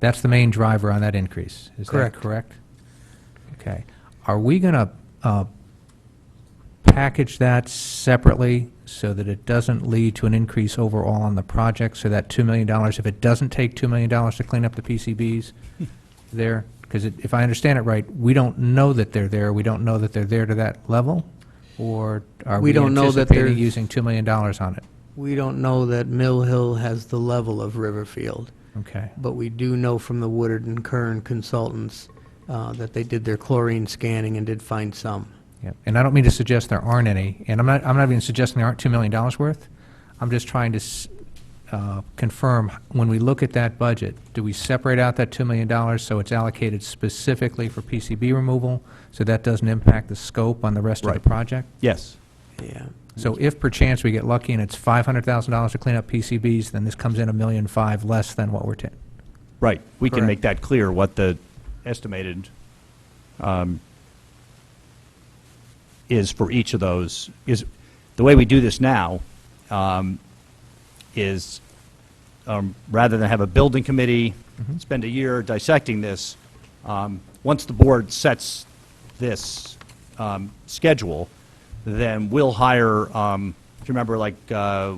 that's the main driver on that increase. Is that correct? Okay. Are we going to package that separately so that it doesn't lead to an increase overall on the project, so that $2 million, if it doesn't take $2 million to clean up the PCBs there? Because if I understand it right, we don't know that they're there, we don't know that they're there to that level? Or are We we don't know that anticipating there's- using $2 million on it? We don't know that Mill Hill has the level of Riverfield, Okay. but we do know from the Woodard and Kern consultants that they did their chlorine scanning and did find some. Yeah, and I don't mean to suggest there aren't any, and I'm not even suggesting there aren't $2 million worth. I'm just trying to confirm, when we look at that budget, do we separate out that $2 million so it's allocated specifically for PCB removal, so that doesn't impact the scope on the rest of the project? Yes. Yeah. So if perchance we get lucky and it's $500,000 to clean up PCBs, then this comes in $1.5 million less than what we're Right. We can Correct. make that clear, what the estimated is for each of those. Is the way we do this now is rather than have a building committee spend a year dissecting this, once the board sets this schedule, then we'll hire, if you remember, like,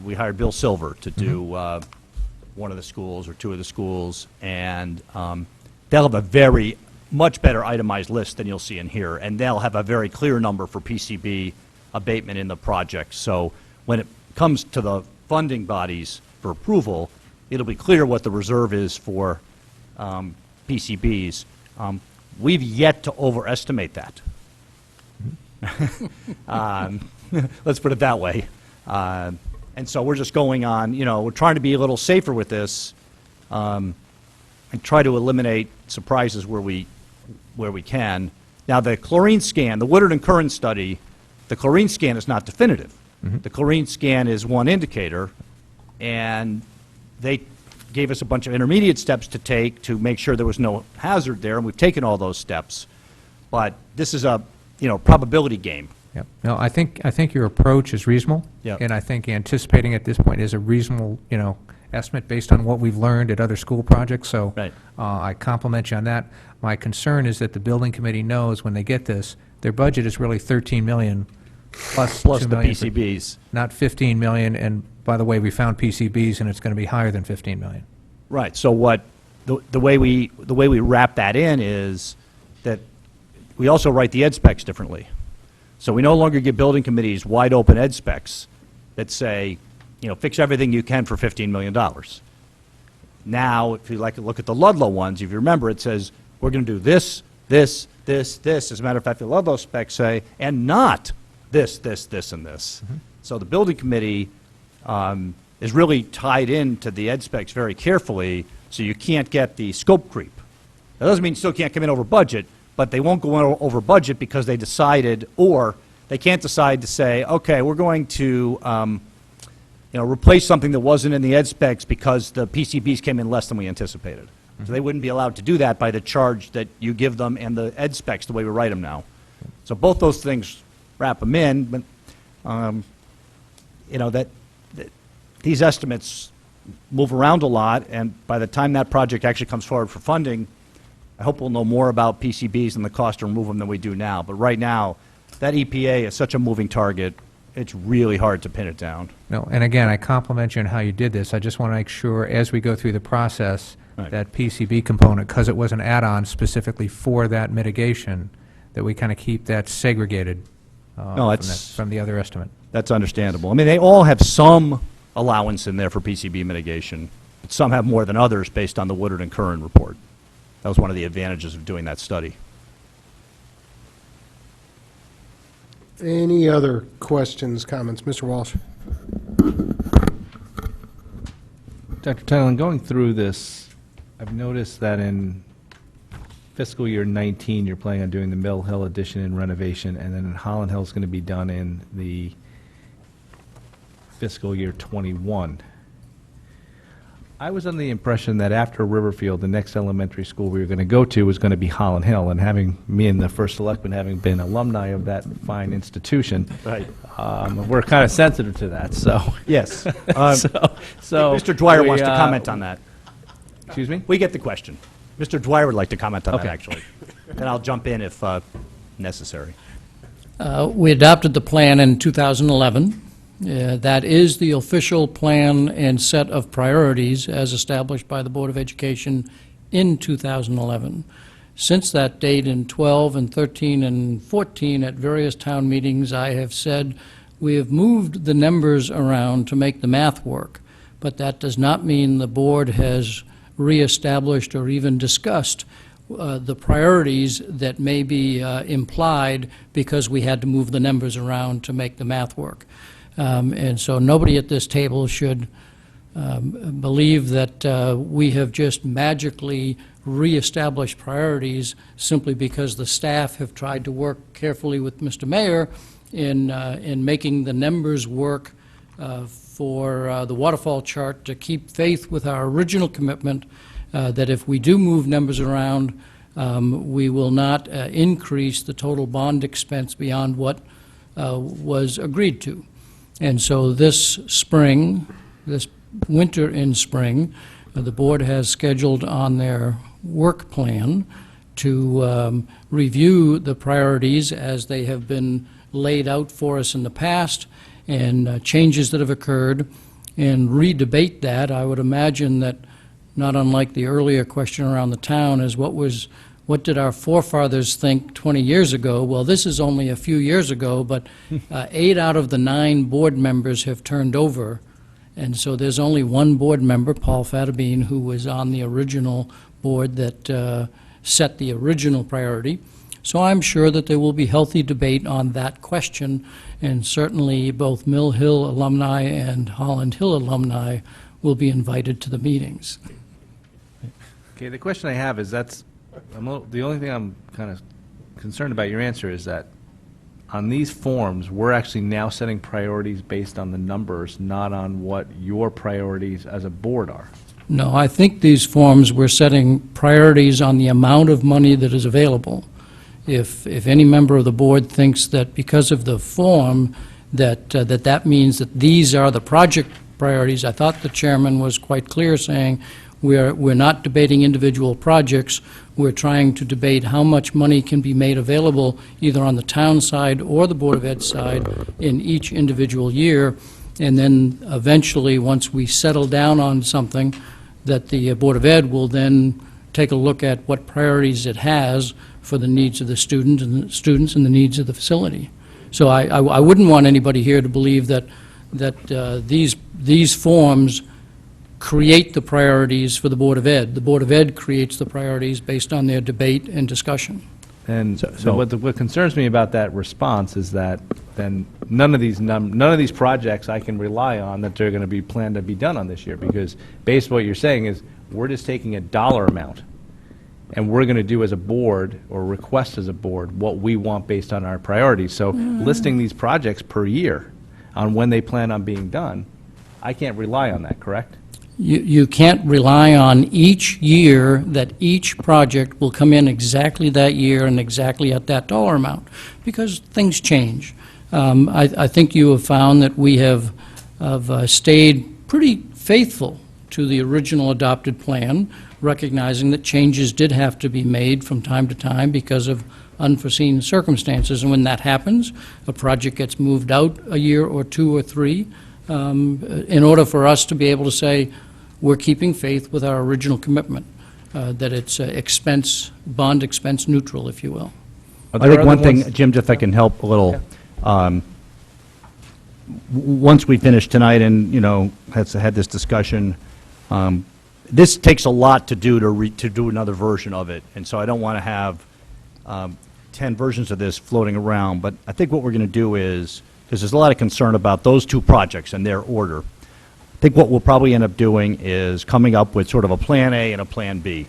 we hired Bill Silver to do one of the schools or 2 of the schools, and they'll have a very much better itemized list than you'll see in here, and they'll have a very clear number for PCB abatement in the project. So when it comes to the funding bodies for approval, it'll be clear what the reserve is for PCBs. We've yet to overestimate that. Let's put it that way. And so we're just going on, you know, we're trying to be a little safer with this and try to eliminate surprises where we can. Now, the chlorine scan, the Woodard and Curran study, The chlorine scan is not definitive. The chlorine scan is one indicator, and they gave us a bunch of intermediate steps to take to make sure there was no hazard there, and we've taken all those steps. But this is a, probability game. Yep. No, I think your approach is reasonable. Yep. And I think anticipating at this point is a reasonable, estimate based on what we've learned at other school projects. So Right. I compliment you on that. My concern is that the building committee knows when they get this, their budget is really 13 million plus Plus 2 the million for- PCBs. not 15 million. And by the way, we found PCBs and it's going to be higher than 15 million. Right, so the way we wrap that in is that we also write the ed specs differently. So we no longer give building committees wide open ed specs that say, fix everything you can for $15 million. Now, if you like to look at the Ludlow ones, if you remember, it says, we're going to do this, this, this, this. As a matter of fact, the Ludlow specs say, and not this, this, this, and this. So the building committee is really tied into the ed specs very carefully, so you can't get the scope creep. That doesn't mean you still can't come in over budget, but they won't go in over budget because they decided, or they can't decide to say, okay, we're going to replace something that wasn't in the ed specs because the PCBs came in less than we anticipated. So they wouldn't be allowed to do that by the charge that you give them and the ed specs the way we write them now. So both those things wrap them in, but these estimates move around a lot, and by the time that project actually comes forward for funding, I hope we'll know more about PCBs and the cost to remove them than we do now. But right now, that EPA is such a moving target, it's really hard to pin it down. No, and again, I compliment you on how you did this. I just want to make sure, as we go through the process, Right. that PCB component, because it was an add-on specifically for that mitigation, that we kind of keep that segregated No, that's- from the other estimate. That's understandable. I mean, they all have some allowance in there for PCB mitigation, but some have more than others based on the Woodard and Curran report. That was one of the advantages of doing that study. Any other questions, comments? Mr. Walsh? Dr. Tylen, going through this, I've noticed that in fiscal year 19, you're planning on doing the Mill Hill addition and renovation, and then Holland Hill is going to be done in the fiscal year 21. I was under the impression that after Riverfield, the next elementary school we were going to go to was going to be Holland Hill, and having me and the first selectman having been alumni of that fine institution, Right. we're kind of sensitive to that, so. Yes. So Mr. Dwyer we, wants to comment on that. Excuse me? We get the question. Mr. Dwyer would like to comment on that, Okay. actually. And I'll jump in if necessary. We adopted the plan in 2011. That is the official plan and set of priorities as established by the Board of Education in 2011. Since that date, in 12 and 13 and 14, at various town meetings, I have said we have moved the numbers around to make the math work, but that does not mean the board has reestablished or even discussed the priorities that may be implied because we had to move the numbers around to make the math work. And so nobody at this table should believe that we have just magically reestablished priorities simply because the staff have tried to work carefully with Mr. Mayor in making the numbers work for the waterfall chart to keep faith with our original commitment that if we do move numbers around, we will not increase the total bond expense beyond what was agreed to. And so this spring, this winter and spring, the board has scheduled on their work plan to review the priorities as they have been laid out for us in the past and changes that have occurred and re-debate that. I would imagine that, not unlike the earlier question around the town, is what did our forefathers think 20 years ago? Well, this is only a few years ago, but 8 out of the 9 board members have turned over, and so there's only one board member, Paul Fattabine, who was on the original board that set the original priority. So I'm sure that there will be healthy debate on that question, and certainly both Mill Hill alumni and Holland Hill alumni will be invited to the meetings. Okay, the question I have is the only thing I'm kind of concerned about your answer is that on these forms, we're actually now setting priorities based on the numbers, not on what your priorities as a board are. No, I think these forms, we're setting priorities on the amount of money that is available. If any member of the board thinks that because of the form, that means that these are the project priorities, I thought the chairman was quite clear saying, we're not debating individual projects, we're trying to debate how much money can be made available either on the town side or the Board of Ed side in each individual year, and then eventually, once we settle down on something, that the Board of Ed will then take a look at what priorities it has for the needs of the students and the needs of the facility. So I wouldn't want anybody here to believe that these forms create the priorities for the Board of Ed. The Board of Ed creates the priorities based on their debate and discussion. And so what concerns me about that response is that then none of these projects I can rely on that they're going to be planned to be done on this year, because based on what you're saying is we're just taking a dollar amount and we're going to do as a board or request as a board what we want based on our priorities. So listing these projects per year on when they plan on being done, I can't rely on that, correct? You can't rely on each year that each project will come in exactly that year and exactly at that dollar amount, because things change. I think you have found that we have stayed pretty faithful to the original adopted plan, recognizing that changes did have to be made from time to time because of unforeseen circumstances. And when that happens, a project gets moved out a year or two or three, in order for us to be able to say, we're keeping faith with our original commitment, that it's bond expense neutral, if you will. I think one thing, Jim, if I can help a little, once we finish tonight and, had this discussion, this takes a lot to do to do another version of it, and so I don't want to have 10 versions of this floating around, but I think what we're going to do is, because there's a lot of concern about those two projects and their order, I think what we'll probably end up doing is coming up with sort of a Plan A and a Plan B.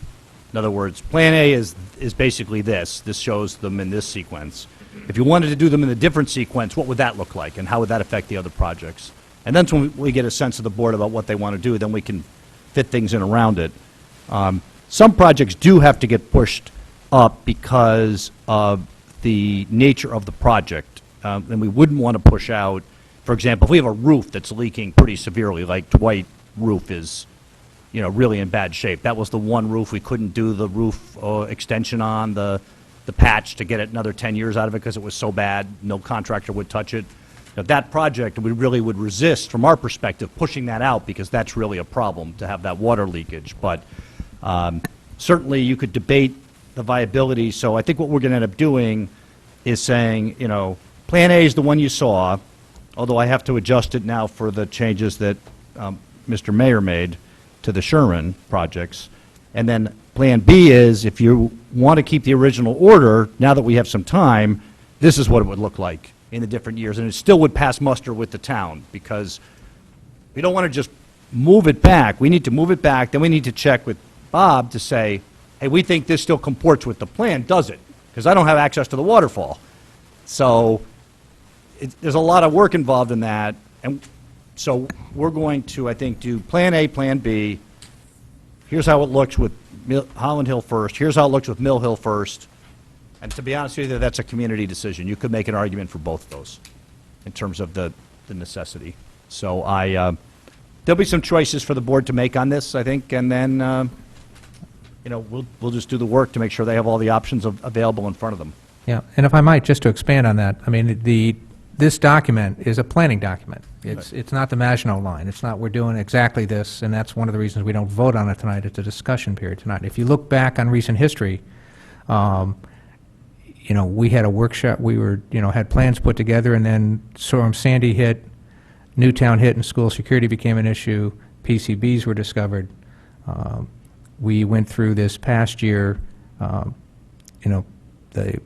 In other words, Plan A is basically this. This shows them in this sequence. If you wanted to do them in a different sequence, what would that look like, and how would that affect the other projects? And then when we get a sense of the board about what they want to do, then we can fit things in around it. Some projects do have to get pushed up because of the nature of the project, and we wouldn't want to push out. For example, if we have a roof that's leaking pretty severely, like Dwight roof is, really in bad shape. That was the one roof we couldn't do the roof extension on, the patch to get another 10 years out of it because it was so bad, no contractor would touch it. That project, we really would resist, from our perspective, pushing that out because that's really a problem to have that water leakage. But certainly you could debate the viability. So I think what we're going to end up doing is saying, Plan A is the one you saw, although I have to adjust it now for the changes that Mr. Mayor made to the Sherman projects. And then Plan B is, if you want to keep the original order, now that we have some time, this is what it would look like in the different years. And it still would pass muster with the town, because we don't want to just move it back. We need to move it back, then we need to check with Bob to say, hey, we think this still comports with the plan, does it? Because I don't have access to the waterfall. So there's a lot of work involved in that, and so we're going to, I think, do Plan A, Plan B. Here's how it looks with Holland Hill first. Here's how it looks with Mill Hill first. And to be honest with you, that's a community decision. You could make an argument for both of those in terms of the necessity. So there'll be some choices for the board to make on this, I think, and then we'll just do the work to make sure they have all the options available in front of them. Yeah, and if I might, just to expand on that, I mean, this document is a planning document. It's not the Maginot Line. It's not, we're doing exactly this, and that's one of the reasons we don't vote on it tonight. It's a discussion period tonight. If you look back on recent history, we had a workshop, had plans put together, and then Storm Sandy hit, Newtown hit, and school security became an issue. PCBs were discovered. We went through this past year, the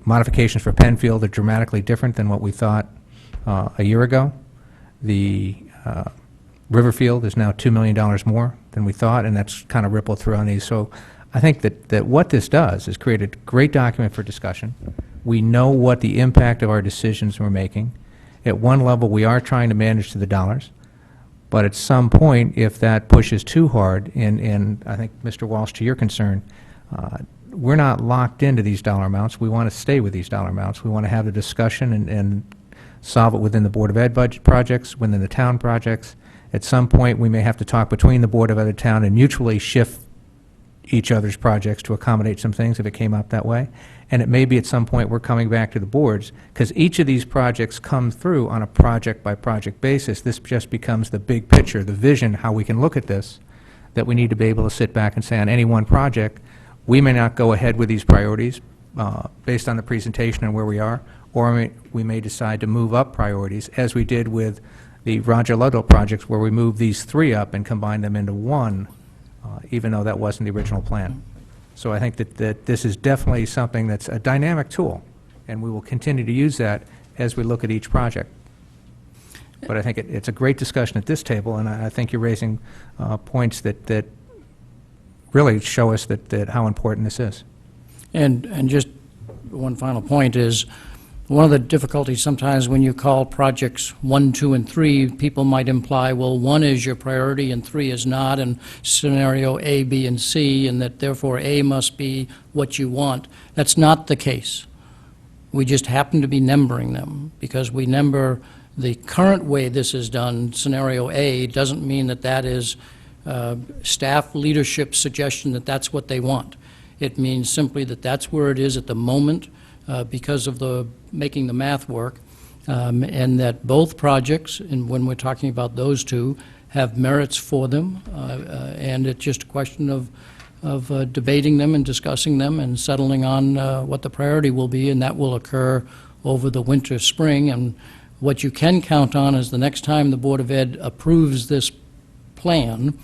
modifications for Penfield are dramatically different than what we thought a year ago. The Riverfield is now $2 million more than we thought, and that's kind of rippled through on these. So I think that what this does is create a great document for discussion. We know what the impact of our decisions we're making. At one level, we are trying to manage to the dollars, but at some point, if that pushes too hard, and I think, Mr. Walsh, to your concern, we're not locked into these dollar amounts. We want to stay with these dollar amounts. We want to have the discussion and solve it within the Board of Ed budget projects, within the town projects. At some point, we may have to talk between the Board of Ed and town and mutually shift each other's projects to accommodate some things if it came up that way. And it may be at some point we're coming back to the boards, because each of these projects come through on a project-by-project basis. This just becomes the big picture, the vision, how we can look at this, that we need to be able to sit back and say on any one project, we may not go ahead with these priorities based on the presentation and where we are, or we may decide to move up priorities, as we did with the Roger Ludlow projects, where we moved these 3 up and combined them into 1, even though that wasn't the original plan. So I think that this is definitely something that's a dynamic tool, and we will continue to use that as we look at each project. But I think it's a great discussion at this table, and I think you're raising points that really show us that how important this is. And just one final point is, one of the difficulties sometimes when you call projects 1, 2, and 3, people might imply, well, 1 is your priority and 3 is not, and scenario A, B, and C, and that therefore A must be what you want. That's not the case. We just happen to be numbering them, because we number the current way this is done. Scenario A doesn't mean that that is staff leadership suggestion that that's what they want. It means simply that that's where it is at the moment, because of the making the math work, and that both projects, and when we're talking about those 2, have merits for them, and it's just a question of debating them and discussing them and settling on what the priority will be, and that will occur over the winter, spring. And what you can count on is the next time the Board of Ed approves this plan,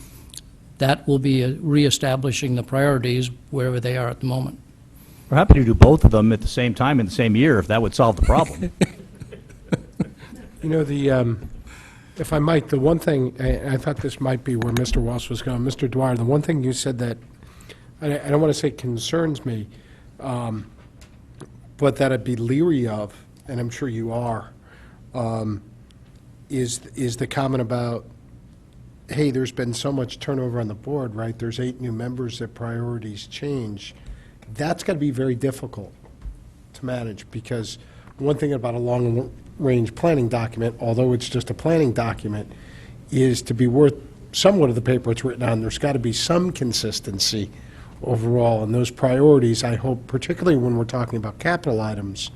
that will be reestablishing the priorities wherever they are at the moment. We're happy to do both of them at the same time in the same year if that would solve the problem. You know, if I might, the one thing, I thought this might be where Mr. Walsh was going, Mr. Dwyer, the one thing you said that, I don't want to say concerns me, but that I'd be leery of, and I'm sure you are, is the comment about, hey, there's been so much turnover on the board, right? There's 8 new members that priorities change. That's got to be very difficult to manage, because one thing about a long-range planning document, although it's just a planning document, is to be worth somewhat of the paper it's written on. There's got to be some consistency overall, and those priorities, I hope, particularly when we're talking about capital items,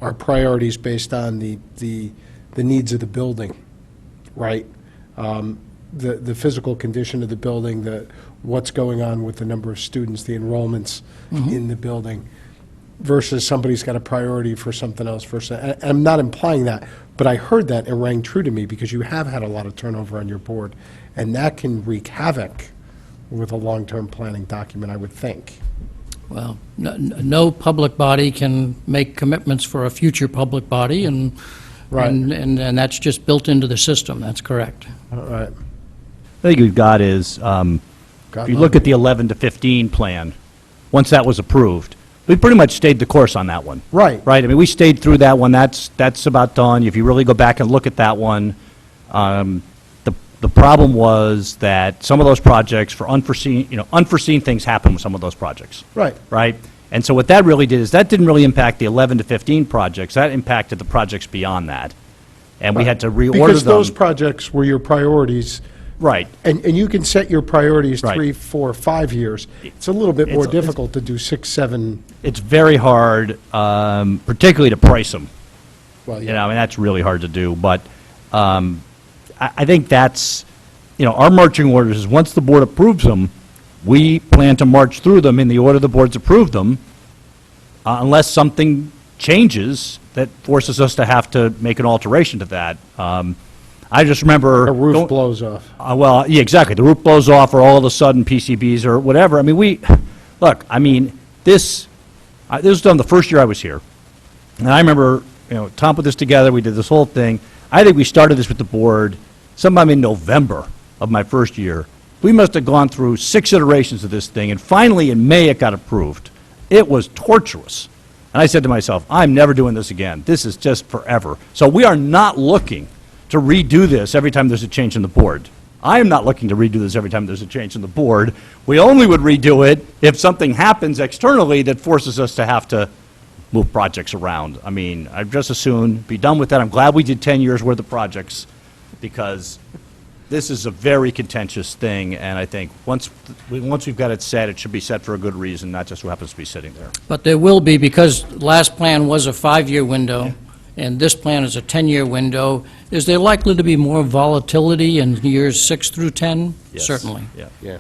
are priorities based on the needs of the building, right? The physical condition of the building, what's going on with the number of students, the enrollments in the building, versus somebody's got a priority for something else. I'm not implying that, but I heard that and rang true to me, because you have had a lot of turnover on your board, and that can wreak havoc with a long-term planning document, I would think. Well, no public body can make commitments for a future public body, and Right. and that's just built into the system. That's correct. All right. I think we've got is, if you look at the 11 to 15 plan, once that was approved, we pretty much stayed the course on that one. Right. Right? I mean, we stayed through that one. That's about done. If you really go back and look at that one, the problem was that some of those projects, for unforeseen things happen with some of those projects. Right. Right? And so what that really did is that didn't really impact the 11 to 15 projects. That impacted the projects beyond that. And we had to reorder them. Because those projects were your priorities. Right. And you can set your priorities Right. 3, 4, 5 years. It's a little bit more It's- difficult to do 6, 7. It's very hard, particularly to price them. Well, You know, I mean, that's really hard to do, but I think that's, our marching orders is, once the board approves them, we plan to march through them in the order the board's approved them, unless something changes that forces us to have to make an alteration to that. I just remember... A roof blows off. Well, yeah, exactly. The roof blows off, or all of a sudden PCBs or whatever. I mean, this was done the first year I was here. And I remember, Tom put this together, we did this whole thing. I think we started this with the board sometime in November of my first year. We must have gone through 6 iterations of this thing, and finally in May it got approved. It was torturous. And I said to myself, I'm never doing this again. This is just forever. So we are not looking to redo this every time there's a change in the board. I am not looking to redo this every time there's a change in the board. We only would redo it if something happens externally that forces us to have to move projects around. I mean, I'd just as soon be done with that. I'm glad we did 10 years' worth of projects, because this is a very contentious thing, and I think once we've got it set, it should be set for a good reason, not just who happens to be sitting there. But there will be, because last plan was a 5-year window, and this plan is a 10-year window, is there likely to be more volatility in years 6 through 10? Yes. Certainly. Yeah. Yeah.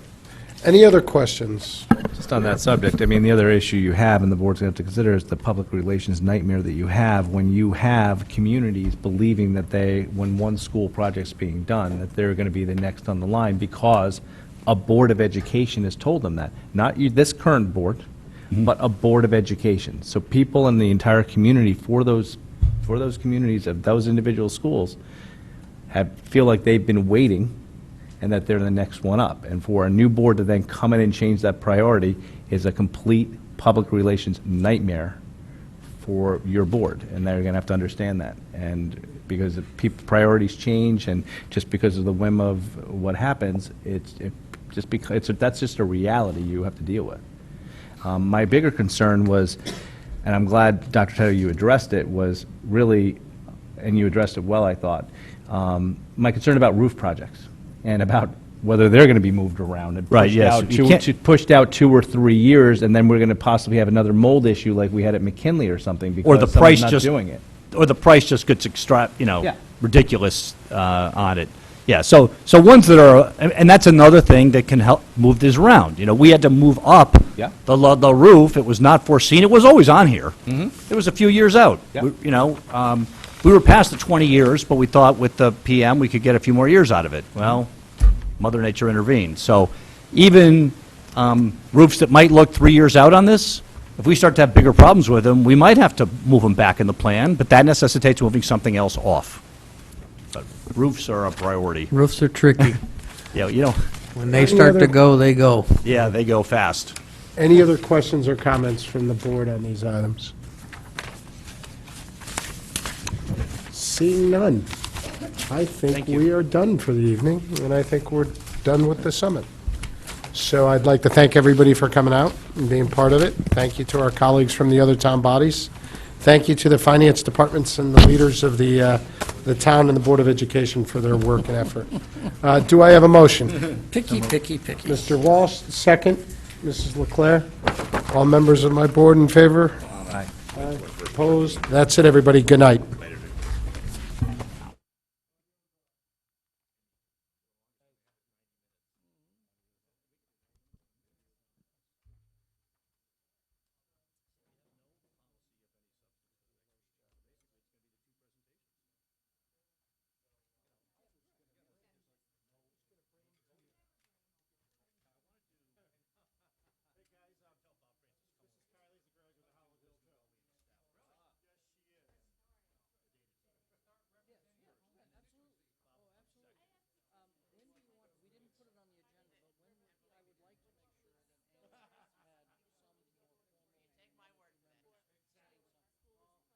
Any other questions? Just on that subject, I mean, the other issue you have, and the board's going to have to consider, is the public relations nightmare that you have when you have communities believing that when one school project's being done, that they're going to be the next on the line because a Board of Education has told them that. Not this current board, but a Board of Education. So people in the entire community, for those communities of those individual schools, feel like they've been waiting and that they're the next one up. And for a new board to then come in and change that priority is a complete public relations nightmare for your board, and they're going to have to understand that. And because if priorities change, and just because of the whim of what happens, that's just a reality you have to deal with. My bigger concern was, and I'm glad, Dr. Taylor, you addressed it, was really, and you addressed it well, I thought, my concern about roof projects and about whether they're going to be moved around and Right, pushed yes. out You can't- pushed out 2 or 3 years, and then we're going to possibly have another mold issue like we had at McKinley or something Or the because price someone's not just doing it. Or the price just gets Yeah. ridiculous on it. Yeah, so ones that are, and that's another thing that can help move this around. You know, we had to move up Yeah. the roof. It was not foreseen. It was always on here. It was a few years out. Yeah. We were past the 20 years, but we thought with the PM we could get a few more years out of it. Well, Mother Nature intervened. So even roofs that might look 3 years out on this, if we start to have bigger problems with them, we might have to move them back in the plan, but that necessitates moving something else off. But roofs are a priority. Roofs are tricky. Yeah, When they start to go, they go. yeah, they go fast. Any other questions or comments from the board on these items? Seeing none, I think we are done for the evening, and I think we're done with the summit. So I'd like to thank everybody for coming out and being part of it. Thank you to our colleagues from the other town bodies. Thank you to the finance departments and the leaders of the town and the Board of Education for their work and effort. Do I have a motion? Picky, picky, picky. Mr. Walsh, second. Mrs. Leclerc. All members of my board in favor? Aye. Opposed? That's it, everybody. Good night.